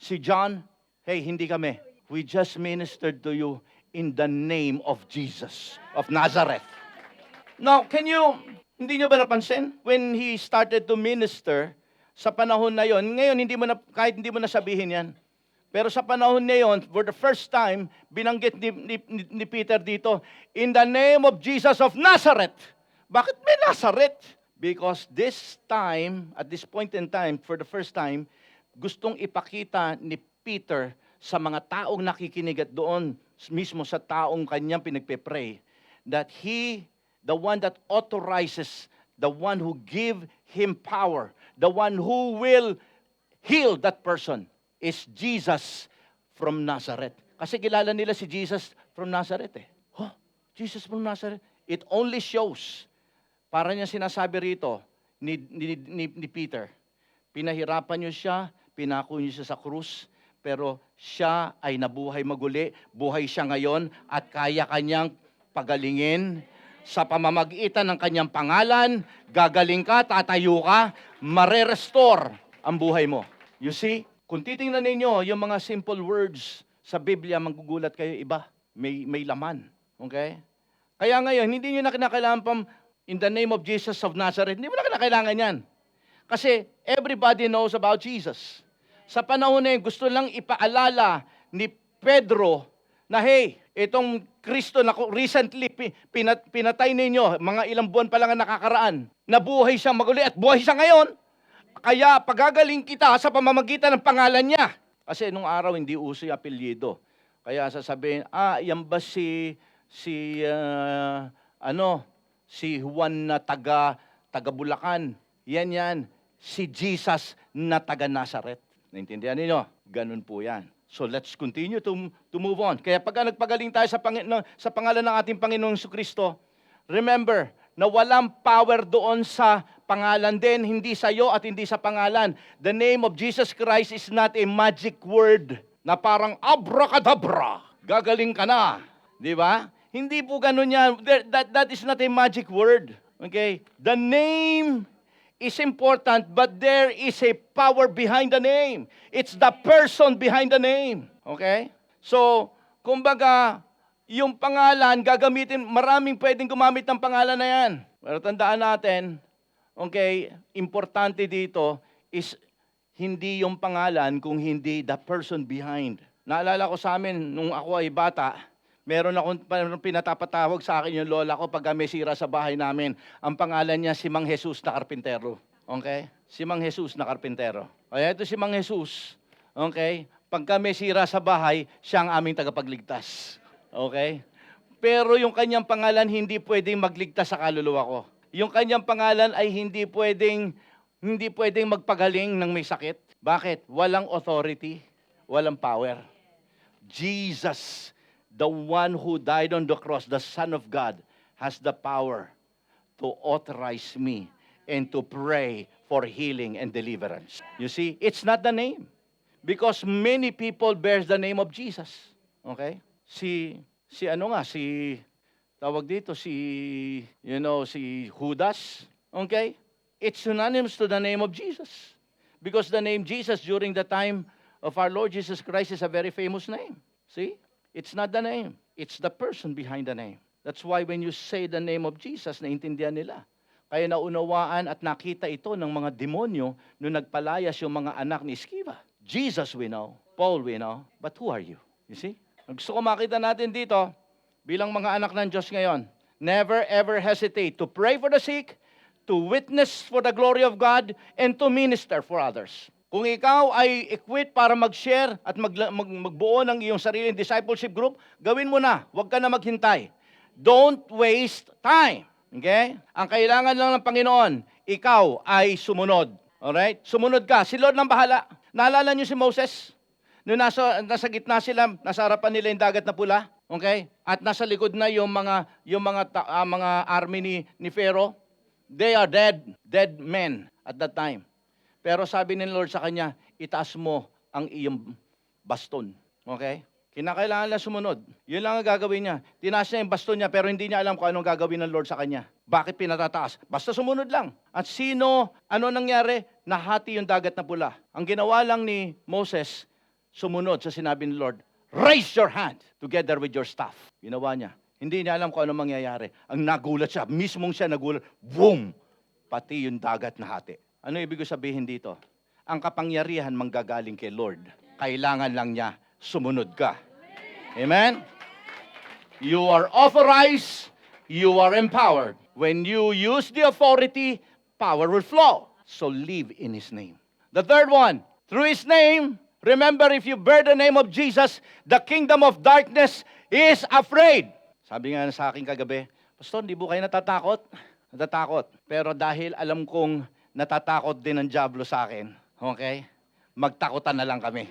si John, hey, hindi kami. We just ministered to you in the name of Jesus of Nazareth. Now, hindi nyo ba napansin? When he started to minister, sa panahon na yon, ngayon kahit hindi mo na sabihin yan, pero sa panahon na yon, for the first time, binanggit ni Peter dito, in the name of Jesus of Nazareth. Bakit may Nazareth? Because this time, at this point in time, for the first time, gustong ipakita ni Peter sa mga taong nakikinig at doon mismo sa taong kanyang pinagpe-pray, that the one that authorizes, the one who give him power, the one who will heal that person is Jesus from Nazareth. Kasi kilala nila si Jesus from Nazareth eh. Huh? Jesus from Nazareth? It only shows, para niya sinasabi rito ni Peter, pinahirapan niyo siya, pinako niyo siya sa krus, pero siya ay nabuhay maguli, buhay siya ngayon at kaya kanyang pagalingin. Sa pamamagitan ng kanyang pangalan, gagaling ka, tatayo ka, mare-restore ang buhay mo. You see, kung titingnan ninyo yung mga simple words sa Biblia, magugulat kayo iba. May laman. Okay? Kaya ngayon, hindi nyo na kinakailangan pang in the name of Jesus of Nazareth. Hindi mo na kinakailangan yan. Kasi everybody knows about Jesus. Sa panahon na yun, gusto lang ipaalala ni Pedro na hey, itong Kristo na recently pinatay ninyo, mga ilang buwan pa lang ang nakakaraan, nabuhay siyang maguli at buhay siya ngayon. Kaya pagagaling kita sa pamamagitan ng pangalan niya. Kasi nung araw hindi uso yung apelyido. Kaya sasabihin, yan ba si Juan na taga Bulacan. Yan. Si Jesus na taga Nazareth. Naintindihan niyo? Ganun po yan. So let's continue to move on. Kaya pagka nagpagaling tayo sa pangalan ng ating Panginoong Jesucristo, remember na walang power doon sa pangalan din, hindi sa iyo at hindi sa pangalan. The name of Jesus Christ is not a magic word na parang abracadabra, gagaling ka na. Di ba? Hindi po ganun yan. That is not a magic word. Okay? The name is important, but there is a power behind the name. It's the person behind the name. Okay? So, kumbaga, yung pangalan, gagamitin, maraming pwedeng gumamit ng pangalan na yan. Pero tandaan natin, okay, importante dito is hindi yung pangalan, kung hindi the person behind. Naalala ko sa amin, nung ako ay bata, meron akong pinatapatawag sa akin yung lola ko pag may sira sa bahay namin. Ang pangalan niya si Mang Jesus na Karpintero. Okay? Si Mang Jesus na Karpintero. Kaya ito si Mang Jesus, okay? Pagka may sira sa bahay, siya ang aming tagapagligtas. Okay? Pero yung kanyang pangalan hindi pwedeng magligtas sa kaluluwa ko. Yung kanyang pangalan ay hindi pwedeng magpagaling ng may sakit. Bakit? Walang authority, walang power. Jesus, the one who died on the cross, the Son of God, has the power to authorize me and to pray for healing and deliverance. You see, it's not the name. Because many people bears the name of Jesus. Okay? Si Judas. Okay? It's synonymous to the name of Jesus. Because the name Jesus during the time of our Lord Jesus Christ is a very famous name. See? It's not the name. It's the person behind the name. That's why when you say the name of Jesus, naintindihan nila. Kaya naunawaan at nakita ito ng mga demonyo nung nagpalayas yung mga anak ni Sceva. Jesus we know, Paul we know, but who are you? You see? Gusto ko makita natin dito, bilang mga anak ng Diyos ngayon, never ever hesitate to pray for the sick, to witness for the glory of God, and to minister for others. Kung ikaw ay equipped para mag-share at magbuo ng iyong sariling discipleship group, gawin mo na. Huwag ka na maghintay. Don't waste time. Okay? Ang kailangan lang ng Panginoon, ikaw ay sumunod. Alright? Sumunod ka. Si Lord nang bahala. Naalala niyo si Moses? Noong nasa gitna sila, nasa harapan nila yung dagat na pula. Okay? At nasa likod na yung mga army ni Pharaoh. They are dead men at that time. Pero sabi ni Lord sa kanya, itaas mo ang iyong baston. Okay? Kinakailangan lang sumunod. Yun lang ang gagawin niya. Tinaas niya yung baston niya, pero hindi niya alam kung anong gagawin ng Lord sa kanya. Bakit pinatataas? Basta sumunod lang. At ano nangyari? Nahati yung dagat na pula. Ang ginawa lang ni Moses, sumunod sa sinabi ni Lord, raise your hand together with your staff. Ginawa niya. Hindi niya alam kung anong mangyayari. Ang nagulat siya, mismong siya nagulat, boom! Pati yung dagat na hati. Ano ibig sabihin dito? Ang kapangyarihan manggagaling kay Lord. Kailangan lang niya sumunod ka. Amen? You are authorized, you are empowered. When you use the authority, power will flow. So live in His name. The third one, through His name, remember if you bear the name of Jesus, the kingdom of darkness is afraid. Sabi nga sa akin kagabi, Pastor, hindi po kayo natatakot? Natatakot. Pero dahil alam kong natatakot din ang dyablo sa akin, okay? Magtakutan na lang kami.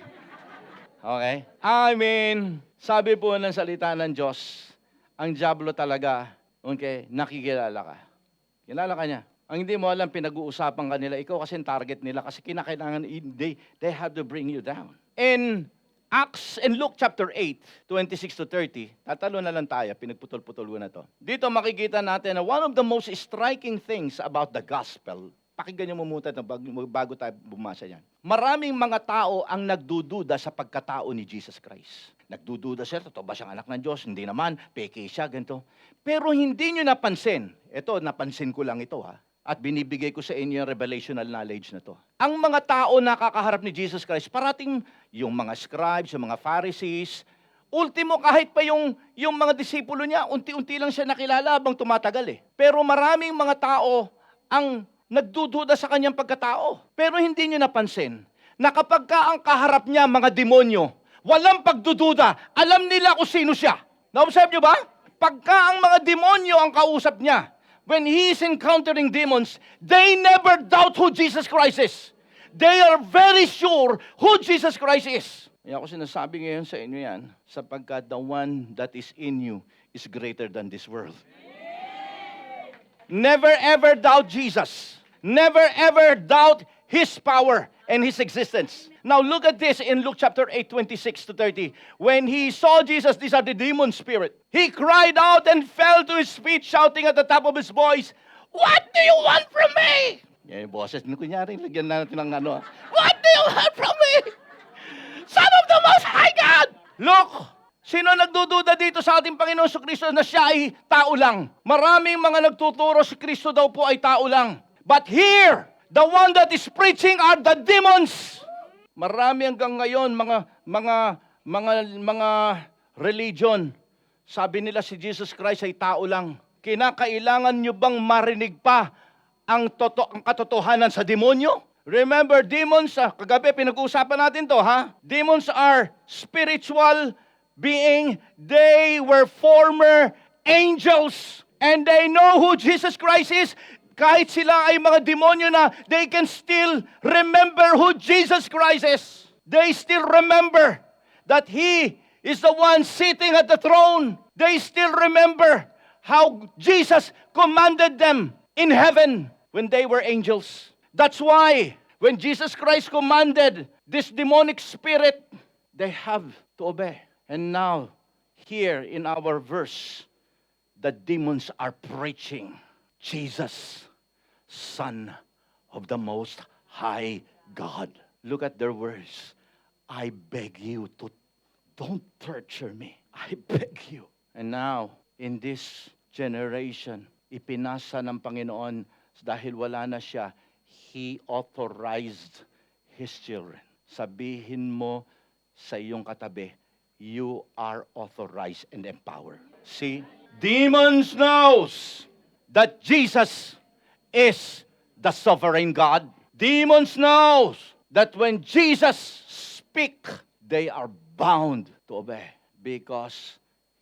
Okay? I mean, sabi po ng salita ng Diyos, ang dyablo talaga, okay, nakikilala ka. Kilala ka niya. Ang hindi mo alam, pinag-uusapan ka nila, ikaw kasi target nila kasi kinakailangan, they have to bring you down. In Luke chapter 8, 26 to 30, tatalo na lang tayo, pinagputol-putol ko na to. Dito makikita natin na one of the most striking things about the gospel, pakinggan niyo muna bago tayo bumasa yan. Maraming mga tao ang nagdududa sa pagkatao ni Jesus Christ. Nagdududa siya, totoo ba siyang anak ng Diyos? Hindi naman, peke siya, ganito. Pero hindi niyo napansin, napansin ko lang ito at binibigay ko sa inyo yung revelational knowledge na to. Ang mga tao na kakaharap ni Jesus Christ, parating yung mga scribes, yung mga Pharisees, ultimo kahit pa yung mga disipulo niya, unti-unti lang siya nakilala habang tumatagal . Pero maraming mga tao ang nagdududa sa kanyang pagkatao. Pero hindi niyo napansin na kapag ka ang kaharap niya mga demonyo, walang pagdududa, alam nila kung sino siya. Na-observe niyo ba? Pagka ang mga demonyo ang kausap niya, when he is encountering demons, they never doubt who Jesus Christ is. They are very sure who Jesus Christ is. Kaya ako sinasabi ngayon sa inyo yan, sapagkat the one that is in you is greater than this world. Never ever doubt Jesus. Never ever doubt His power and His existence. Now look at this in Luke chapter 8, 26 to 30. When he saw Jesus, these are the demon spirit, he cried out and fell to his feet, shouting at the top of his voice, "What do you want from me?" Yung boses, kunyari, lagyan na natin ng ano. "What do you want from me? Son of the Most High God!" Look, sino nagdududa dito sa ating Panginoon Kristo na siya ay tao lang? Maraming mga nagtuturo si Kristo daw po ay tao lang. But here, the one that is preaching are the demons. Marami hanggang ngayon mga religion, sabi nila si Jesus Christ ay tao lang. Kinakailangan nyo bang marinig pa ang katotohanan sa demonyo? Remember, demons, kagabi pinag-uusapan natin to, Demons are spiritual being. They were former angels. And they know who Jesus Christ is. Kahit sila ay mga demonyo na, they can still remember who Jesus Christ is. They still remember that He is the one sitting at the throne. They still remember how Jesus commanded them in heaven when they were angels. That's why, when Jesus Christ commanded this demonic spirit, they have to obey. And now, here in our verse, the demons are preaching Jesus, Son of the Most High God. Look at their words. I beg you to don't torture me. I beg you. And now, in this generation, ipinasa ng Panginoon dahil wala na siya, He authorized His children. Sabihin mo sa iyong katabi, you are authorized and empowered. See, demons knows that Jesus is the sovereign God. Demons knows that when Jesus speak, they are bound to obey because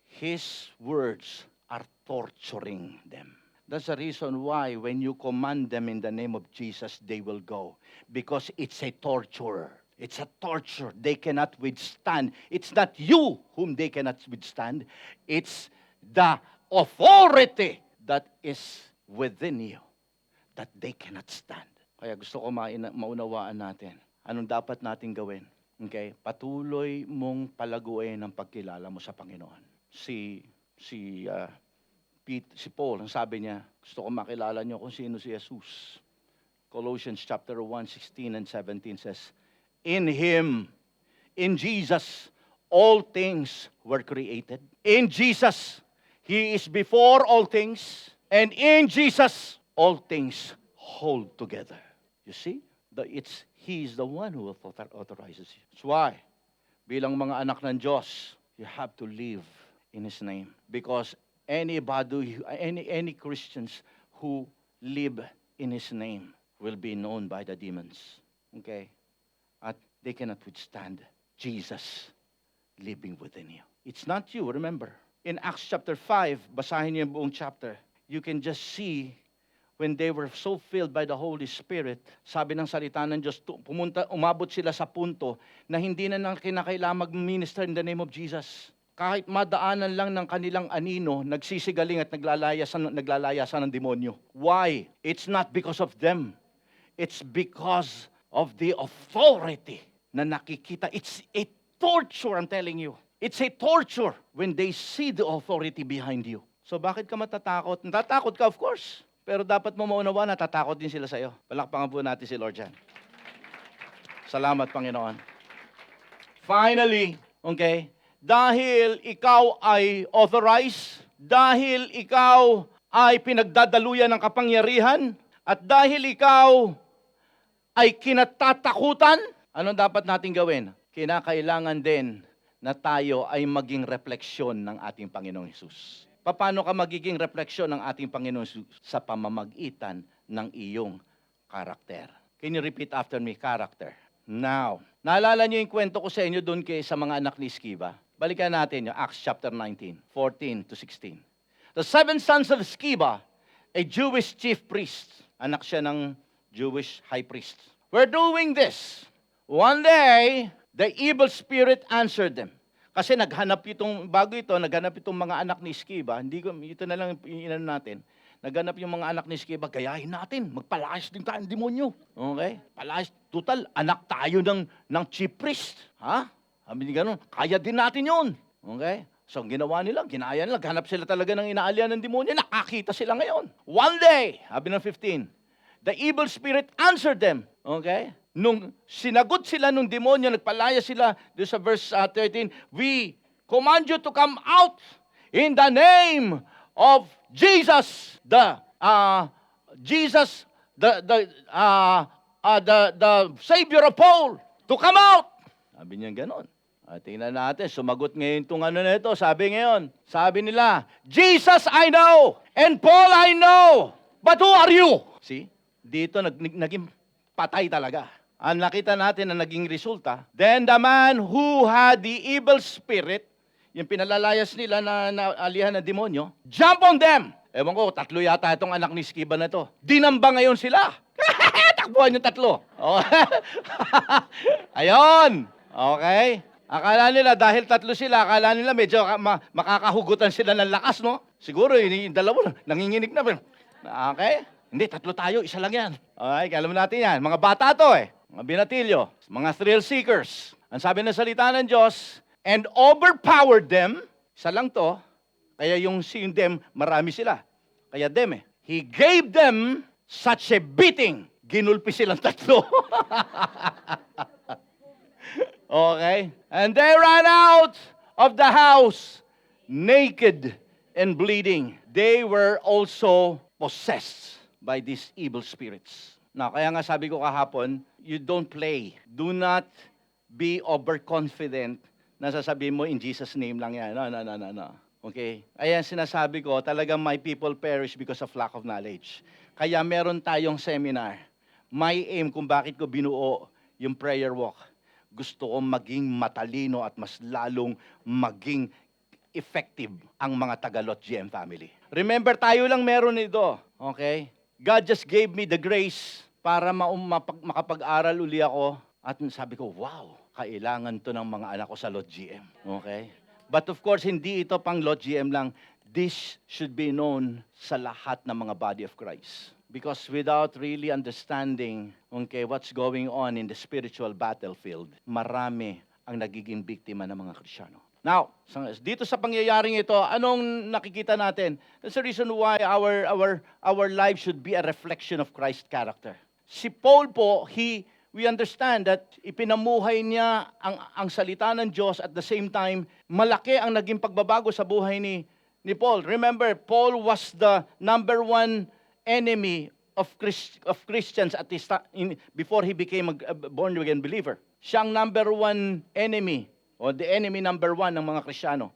His words are torturing them. That's the reason why when you command them in the name of Jesus, they will go. Because it's a torture. It's a torture they cannot withstand. It's not you whom they cannot withstand. It's the authority that is within you that they cannot stand. Kaya gusto ko maunawaan natin. Anong dapat natin gawin? Okay? Patuloy mong palaguin ang pagkilala mo sa Panginoon. Si Paul, ang sabi niya, gusto ko makilala niyo kung sino si Jesus. Colossians chapter 1, 16 and 17 says, in Him, in Jesus, all things were created. In Jesus, He is before all things. And in Jesus, all things hold together. You see? He is the one who authorizes you. That's why, bilang mga anak ng Diyos, you have to live in His name. Because any Christians who live in His name will be known by the demons. Okay? At they cannot withstand Jesus living within you. It's not you, remember. In Acts chapter 5, basahin niyo yung buong chapter, you can just see when they were so filled by the Holy Spirit, sabi ng salita ng Diyos, umabot sila sa punto na hindi na kinakailangan mag-minister in the name of Jesus. Kahit madaanan lang ng kanilang anino, nagsisigaling at naglalayasan ng demonyo. Why? It's not because of them. It's because of the authority na nakikita. It's a torture, I'm telling you. It's a torture when they see the authority behind you. So bakit ka matatakot? Natatakot ka, of course. Pero dapat mo maunawa, natatakot din sila sa'yo. Palakpakan po natin si Lord dyan. Salamat, Panginoon. Finally, okay, dahil ikaw ay authorized, dahil ikaw ay pinagdadaluyan ng kapangyarihan, at dahil ikaw ay kinatatakutan, anong dapat natin gawin? Kinakailangan din na tayo ay maging refleksyon ng ating Panginoong Hesus. Paano ka magiging refleksyon ng ating Panginoong Hesus? Sa pamamagitan ng iyong karakter. Can you repeat after me? Character. Now, naalala niyo yung kwento ko sa inyo doon sa mga anak ni Sceva? Balikan natin yung Acts chapter 19, 14 to 16. The 7 sons of Sceva, a Jewish chief priest, anak siya ng Jewish high priest, were doing this. One day, the evil spirit answered them. Kasi naghanap itong mga anak ni Sceva, ito na lang yung natin, naghanap yung mga anak ni Sceva, gayahin natin, magpalayas din tayo ng demonyo. Okay? Palayas, total, anak tayo ng chief priest. Ha? Sabi niya gano'n, kaya din natin yun. Okay? So, ang ginawa nila, ginaya nila, hanap sila talaga ng inaalian ng demonyo, nakakita sila ngayon. One day, sabi ng 15, the evil spirit answered them. Okay? Nung sinagot sila nung demonyo, nagpalaya sila, doon sa verse 13, we command you to come out in the name of Jesus, the Savior of all, to come out. Sabi niya gano'n. Tingnan natin, sumagot ngayon itong sabi nila, Jesus I know, and Paul I know, but who are you? See, dito naging patay talaga. Ang nakita natin na naging resulta, then the man who had the evil spirit, yung pinalalayas nila na alihan ng demonyo, jump on them. Ewan ko, 3 yata itong anak ni Sceva na to. Dinamba ngayon sila. Takbuhan yung 3. Oh. Ayon. Okay. Akala nila, dahil 3 sila, akala nila medyo makakahugutan sila ng lakas, no? Siguro, yung 2, nanginginig na. Okay? Hindi, 3 tayo, 1 lang yan. Okay, alam natin yan. Mga bata to mga binatilyo, mga thrill seekers. Ang sabi ng salita ng Diyos, and overpowered them, 1 lang to, kaya yung them, marami sila. Kaya them He gave them such a beating ginulpi silang tatlo. Okay? And they ran out of the house naked and bleeding. They were also possessed by these evil spirits. Now, kaya nga sabi ko kahapon, you don't play. Do not be overconfident na sasabihin mo in Jesus' name lang yan. No, no, no, no, no. Okay? Ayan sinasabi ko, talagang my people perish because of lack of knowledge. Kaya meron tayong seminar. My aim kung bakit ko binuo yung prayer walk. Gusto ko maging matalino at mas lalong maging effective ang mga taga-Lot GM family. Remember, tayo lang meron nito. Okay? God just gave me the grace para makapag-aral uli ako. At sabi ko, wow, kailangan to ng mga anak ko sa Lot GM. Okay? But of course, hindi ito pang Lot GM lang. This should be known sa lahat ng mga body of Christ. Because without really understanding, okay, what's going on in the spiritual battlefield, marami ang nagiging biktima ng mga Kristiyano. Now, dito sa pangyayaring ito, anong nakikita natin? That's the reason why our life should be a reflection of Christ's character. Si Paul po, we understand that ipinamuhay niya ang salita ng Diyos, at the same time, malaki ang naging pagbabago sa buhay ni Paul. Remember, Paul was the number one enemy of Christians at this time, before he became a born-again believer. Siya ang number one enemy, o the enemy number one ng mga Kristiyano,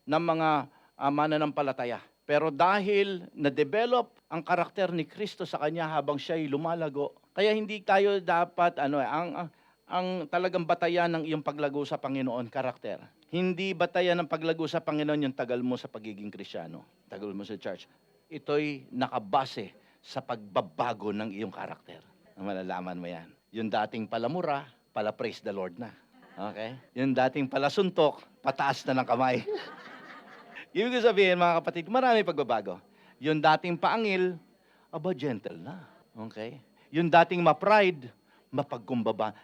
ng mga mananampalataya. Pero dahil na-develop ang karakter ni Kristo sa kanya habang siya'y lumalago, kaya hindi tayo dapat, ang talagang batayan ng iyong paglago sa Panginoon, karakter. Hindi batayan ng paglago sa Panginoon yung tagal mo sa pagiging Kristiyano, tagal mo sa church. Ito'y nakabase sa pagbabago ng iyong karakter. Malalaman mo yan. Yung dating palamura, pala praise the Lord na. Okay? Yung dating palasuntok, pataas na ng kamay. Ibig sabihin, mga kapatid, marami pagbabago. Yung dating paangil, gentle na. Okay? Yung dating ma-pride, mapagkumbaba.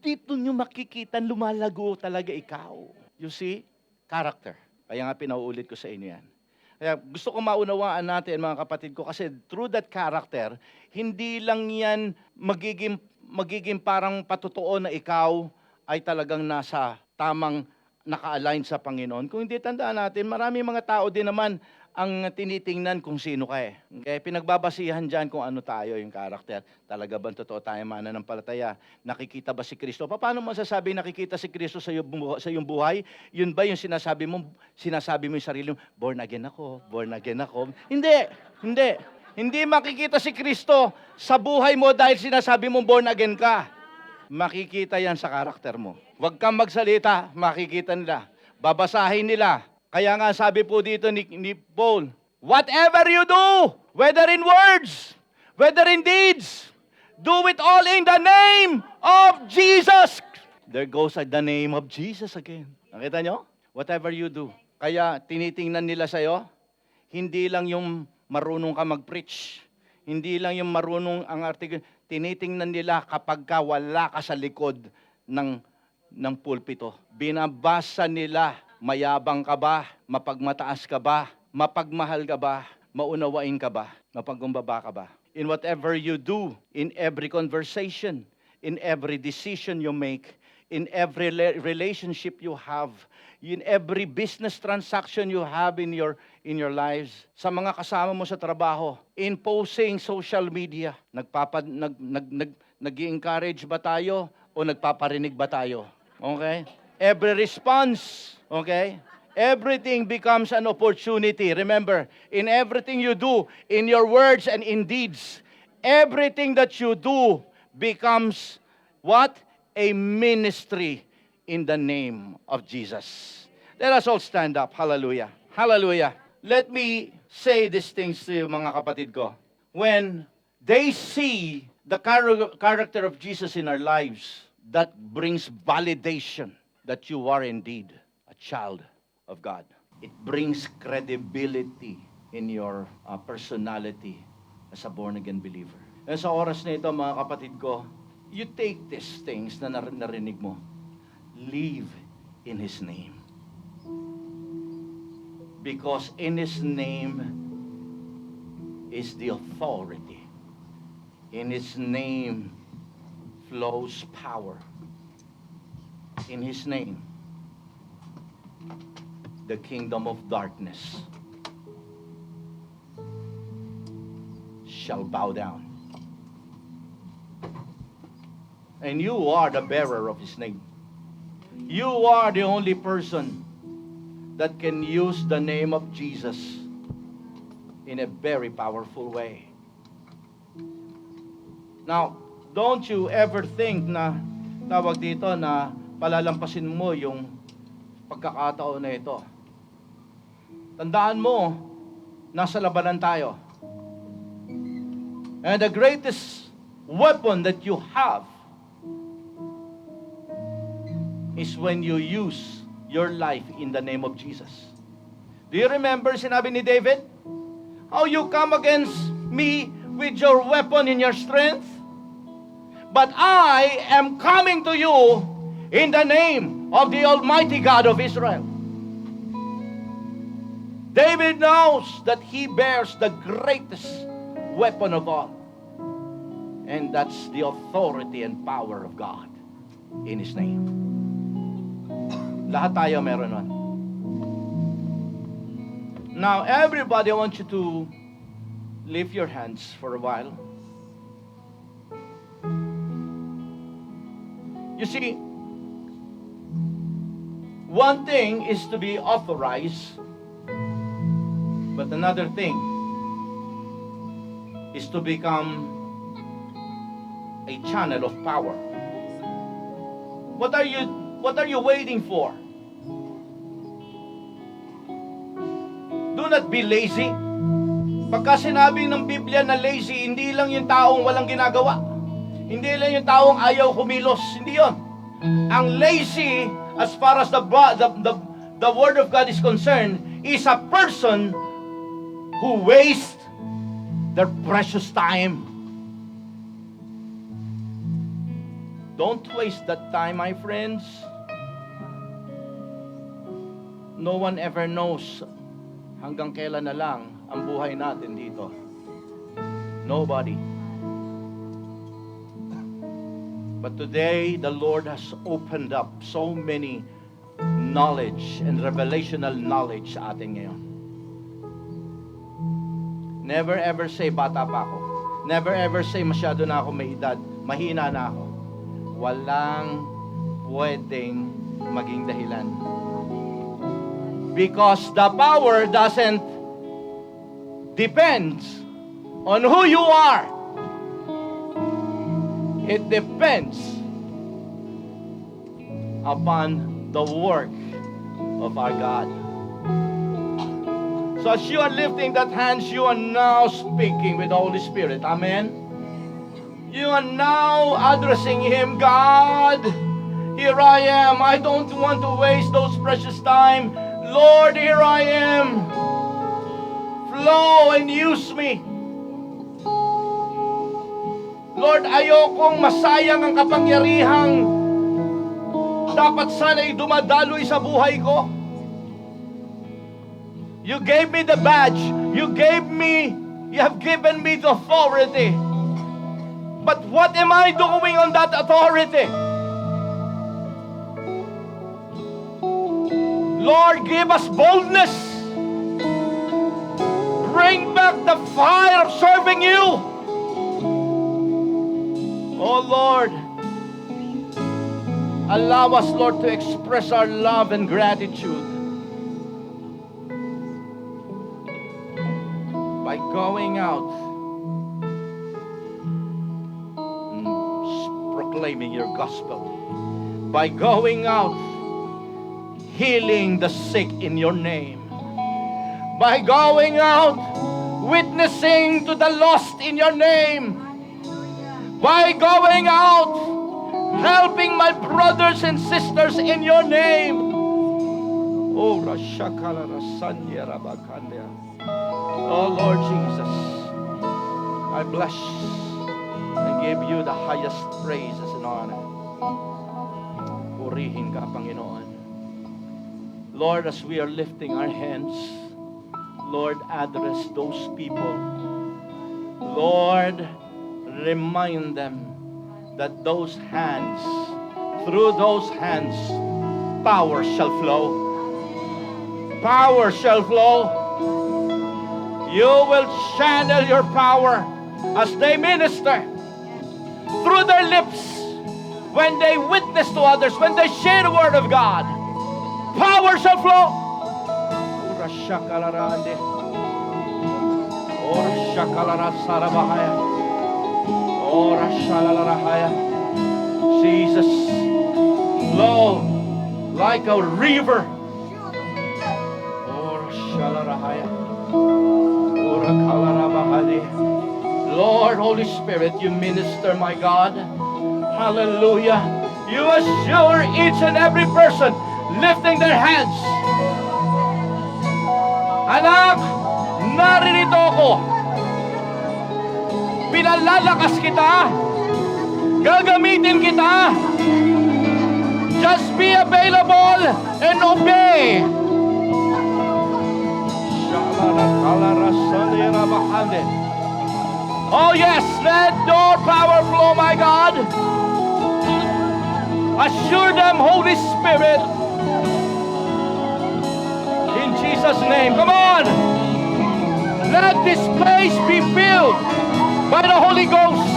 Dito nyo makikita, lumalago talaga ikaw. You see? Character. Kaya nga pinauulit ko sa inyo yan. Kaya gusto ko maunawaan natin, mga kapatid ko, kasi through that character, hindi lang yan magiging parang patotoo na ikaw ay talagang nasa tamang naka-align sa Panginoon. Kung hindi, tandaan natin, marami mga tao din naman ang tinitingnan kung sino ka eh. Okay? Pinagbabasihan dyan kung ano tayo, yung karakter. Talaga ba totoo tayo mananampalataya? Nakikita ba si Kristo? Paano masasabi nakikita si Kristo sa iyong buhay? Yun ba yung sinasabi mo yung sarili mo, born again ako, born again ako? Hindi, hindi. Hindi makikita si Kristo sa buhay mo dahil sinasabi mo born again ka. Makikita yan sa karakter mo. Huwag kang magsalita, makikita nila. Babasahin nila. Kaya nga sabi po dito ni Paul, whatever you do, whether in words, whether in deeds, do it all in the name of Jesus. There goes the name of Jesus again. Nakita nyo? Whatever you do. Kaya tinitingnan nila sa'yo, hindi lang yung marunong ka mag-preach, hindi lang yung marunong ang article, tinitingnan nila kapag ka wala ka sa likod ng pulpito. Binabasa nila, mayabang ka ba, mapagmataas ka ba, mapagmahal ka ba, maunawain ka ba, mapagkumbaba ka ba. In whatever you do, in every conversation, in every decision you make, in every relationship you have, in every business transaction you have in your lives, sa mga kasama mo sa trabaho, in posting social media, nag-encourage ba tayo o nagpaparinig ba tayo? Okay? Every response, okay? Everything becomes an opportunity. Remember, in everything you do, in your words and in deeds, everything that you do becomes what? A ministry in the name of Jesus. Let us all stand up. Hallelujah. Hallelujah. Let me say these things to you, mga kapatid ko. When they see the character of Jesus in our lives, that brings validation that you are indeed a child of God. It brings credibility in your personality as a born-again believer. And sa oras na ito, mga kapatid ko, you take these things na narinig mo, live in His name. Because in His name is the authority In His name flows power. In His name, the kingdom of darkness shall bow down. And you are the bearer of His name. You are the only person that can use the name of Jesus in a very powerful way. Now, don't you ever think na tawag dito na palalampasin mo yung pagkakataon na ito. Tandaan mo, nasa labanan tayo. And the greatest weapon that you have is when you use your life in the name of Jesus. Do you remember sinabi ni David? How you come against me with your weapon in your strength? But I am coming to you in the name of the Almighty God of Israel. David knows that he bears the greatest weapon of all. And that's the authority and power of God in His name. Lahat tayo meron nun. Now, everybody, I want you to lift your hands for a while. You see, one thing is to be authorized, but another thing is to become a channel of power. What are you waiting for? Do not be lazy. Pagka sinabi ng Biblia na lazy, hindi lang yung taong walang ginagawa. Hindi lang yung taong ayaw kumilos. Hindi yon. Ang lazy, as far as the Word of God is concerned, is a person who wastes their precious time. Don't waste that time, my friends. No one ever knows hanggang kailan na lang ang buhay natin dito. Nobody. But today, the Lord has opened up so many knowledge and revelational knowledge sa atin ngayon. Never ever say, bata pa ako. Never ever say, masyado na ako may edad. Mahina na ako. Walang pwedeng maging dahilan. Because the power doesn't depend on who you are. It depends upon the work of our God. So as you are lifting that hands, you are now speaking with the Holy Spirit. Amen. You are now addressing Him. God, here I am. I don't want to waste those precious time. Lord, here I am. Flow and use me. Lord, ayokong masayang ang kapangyarihang dapat sana'y dumadaloy sa buhay ko. You gave me the badge. You have given me the authority. But what am I doing on that authority? Lord, give us boldness. Bring back the fire of serving you. Oh Lord, allow us, Lord, to express our love and gratitude by going out, proclaiming your gospel, by going out, healing the sick in your name, by going out, witnessing to the lost in your name, by going out, helping my brothers and sisters in your name. Oh, oh Lord Jesus, I bless and give you the highest praises and honor. Purihin ka, Panginoon. Lord, as we are lifting our hands, Lord, address those people. Lord, remind them that those hands, through those hands, power shall flow. Power shall flow. You will channel your power as they minister through their lips, when they witness to others, when they share the word of God. Power shall flow. Ora shakalarande. Ora shakalara sarabahaya. Ora shalalarahaya. Jesus, flow like a river. Ora shalarahaya. Ora kalarabahadi. Lord, Holy Spirit, you minister, my God. Hallelujah. You assure each and every person lifting their hands. Anak, naririto ako. Pinalalakas kita. Gagamitin kita. Just be available and obey. Oh yes, let your power flow, my God. Assure them, Holy Spirit. In Jesus' name. Come on. Let this place be filled by the Holy Ghost.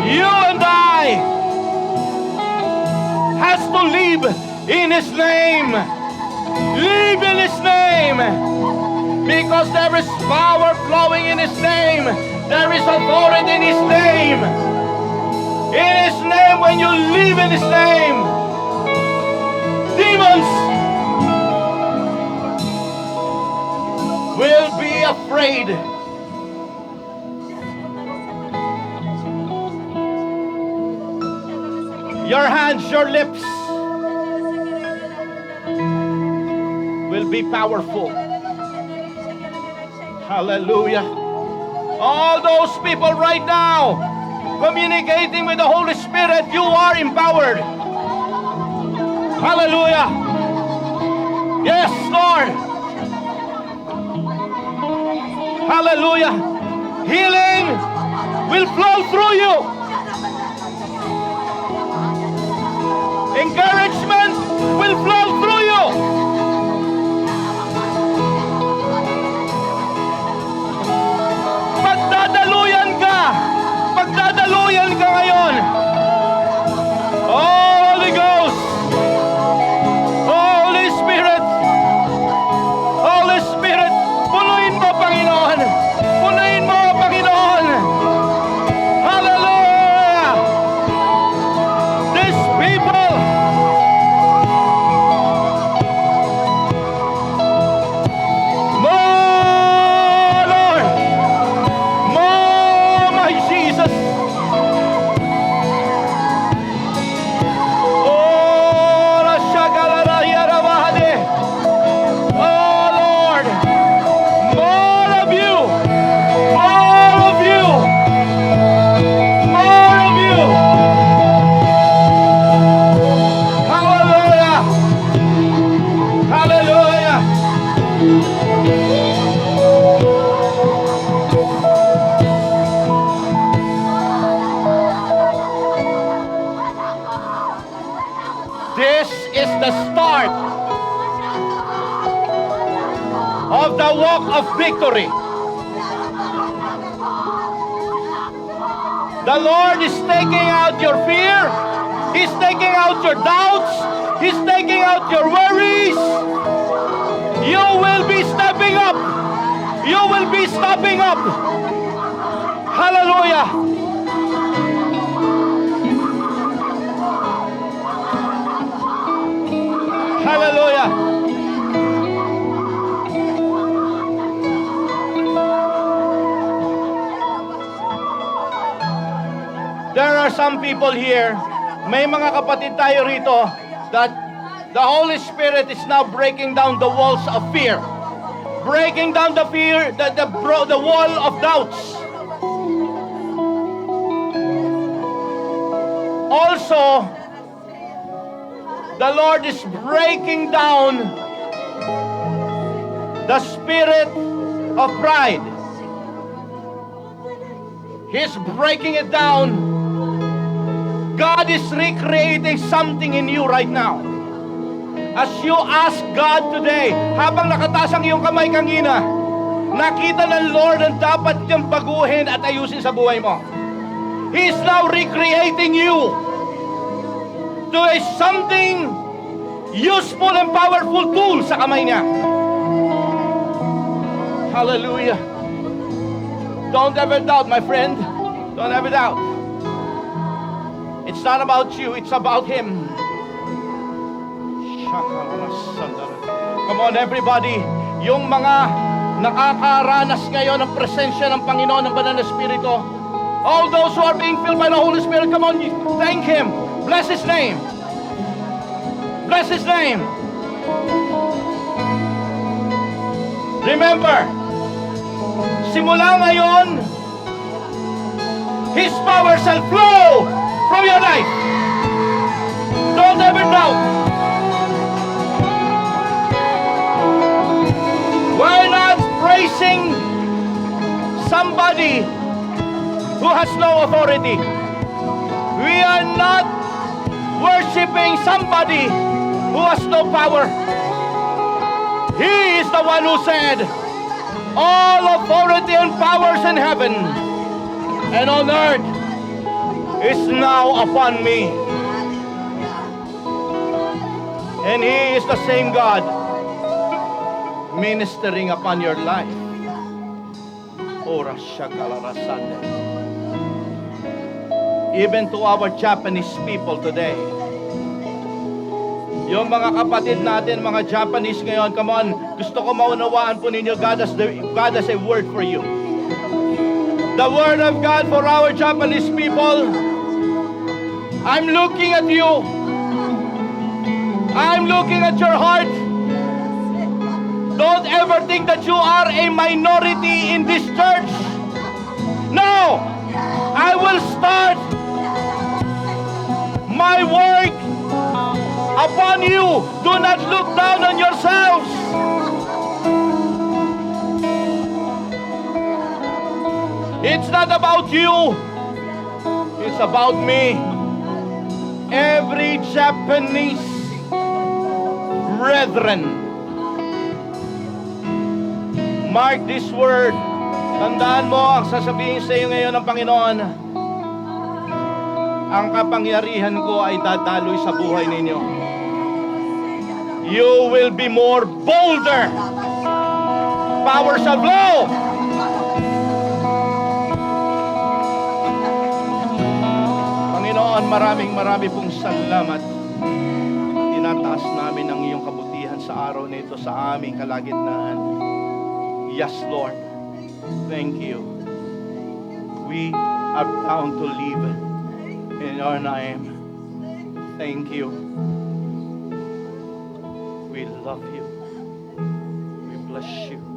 You and I has to live in His name. Live in His name. Because there is power flowing in His name. There is authority in His name. In His name, when you live in His name, demons will be afraid. Your hands, your lips will be powerful. Hallelujah. All those people right now communicating with the Holy Spirit, you are empowered. Hallelujah. Yes, Lord. Hallelujah. Healing will flow through you. Encouragement will flow through you. Pagdadaluyan ka ngayon. Holy Ghost, Holy Spirit, Holy Spirit, punuin mo, Panginoon. Punuin mo, Panginoon. Hallelujah. These people, more, Lord. More, my Jesus. This is the start of the walk of victory. The Lord is taking out your fear. He's taking out your doubts. He's taking out your worries. You will be stepping up. You will be stepping up. Hallelujah. Hallelujah. There are some people here, may mga kapatid tayo rito, that the Holy Spirit is now breaking down the walls of fear. Breaking down the fear, the wall of doubts. Also, the Lord is breaking down the spirit of pride. He's breaking it down. God is recreating something in you right now. As you ask God today, habang nakataas ang iyong kamay kanina, nakita ng Lord ang dapat niyang baguhin at ayusin sa buhay mo. He is now recreating you to a something useful and powerful tool sa kamay niya. Hallelujah. Don't ever doubt, my friend. Don't ever doubt. It's not about you, it's about Him. Come on, everybody. Yung mga nakakaranas ngayon ng presensya ng Panginoon ng Banal na Espiritu, all those who are being filled by the Holy Spirit, come on, thank Him. Bless His name. Bless His name. Remember, simula ngayon, His power shall flow from your life. Don't ever doubt. We're not praising somebody who has no authority. We are not worshiping somebody who has no power. He is the one who said, all authority and powers in heaven and on earth is now upon me. And He is the same God ministering upon your life. Ora shakalarasande. Even to our Japanese people today. Yung mga kapatid natin, mga Japanese ngayon, come on, gusto ko maunawaan po ninyo, God has a word for you. The word of God for our Japanese people. I'm looking at you. I'm looking at your heart. Don't ever think that you are a minority in this church. No! I will start my work upon you. Do not look down on yourselves. It's not about you. It's about me. Every Japanese brethren, mark this word. Tandaan mo ang sasabihin sa iyo ngayon ng Panginoon. Ang kapangyarihan ko ay dadaloy sa buhay ninyo. You will be more bolder. Power shall flow. Panginoon, marami pong salamat. Tinataas namin ang iyong kabutihan sa araw nito sa aming kalagitnaan. Yes, Lord. Thank you. We are bound to live in your name. Thank you. We love you. We bless you.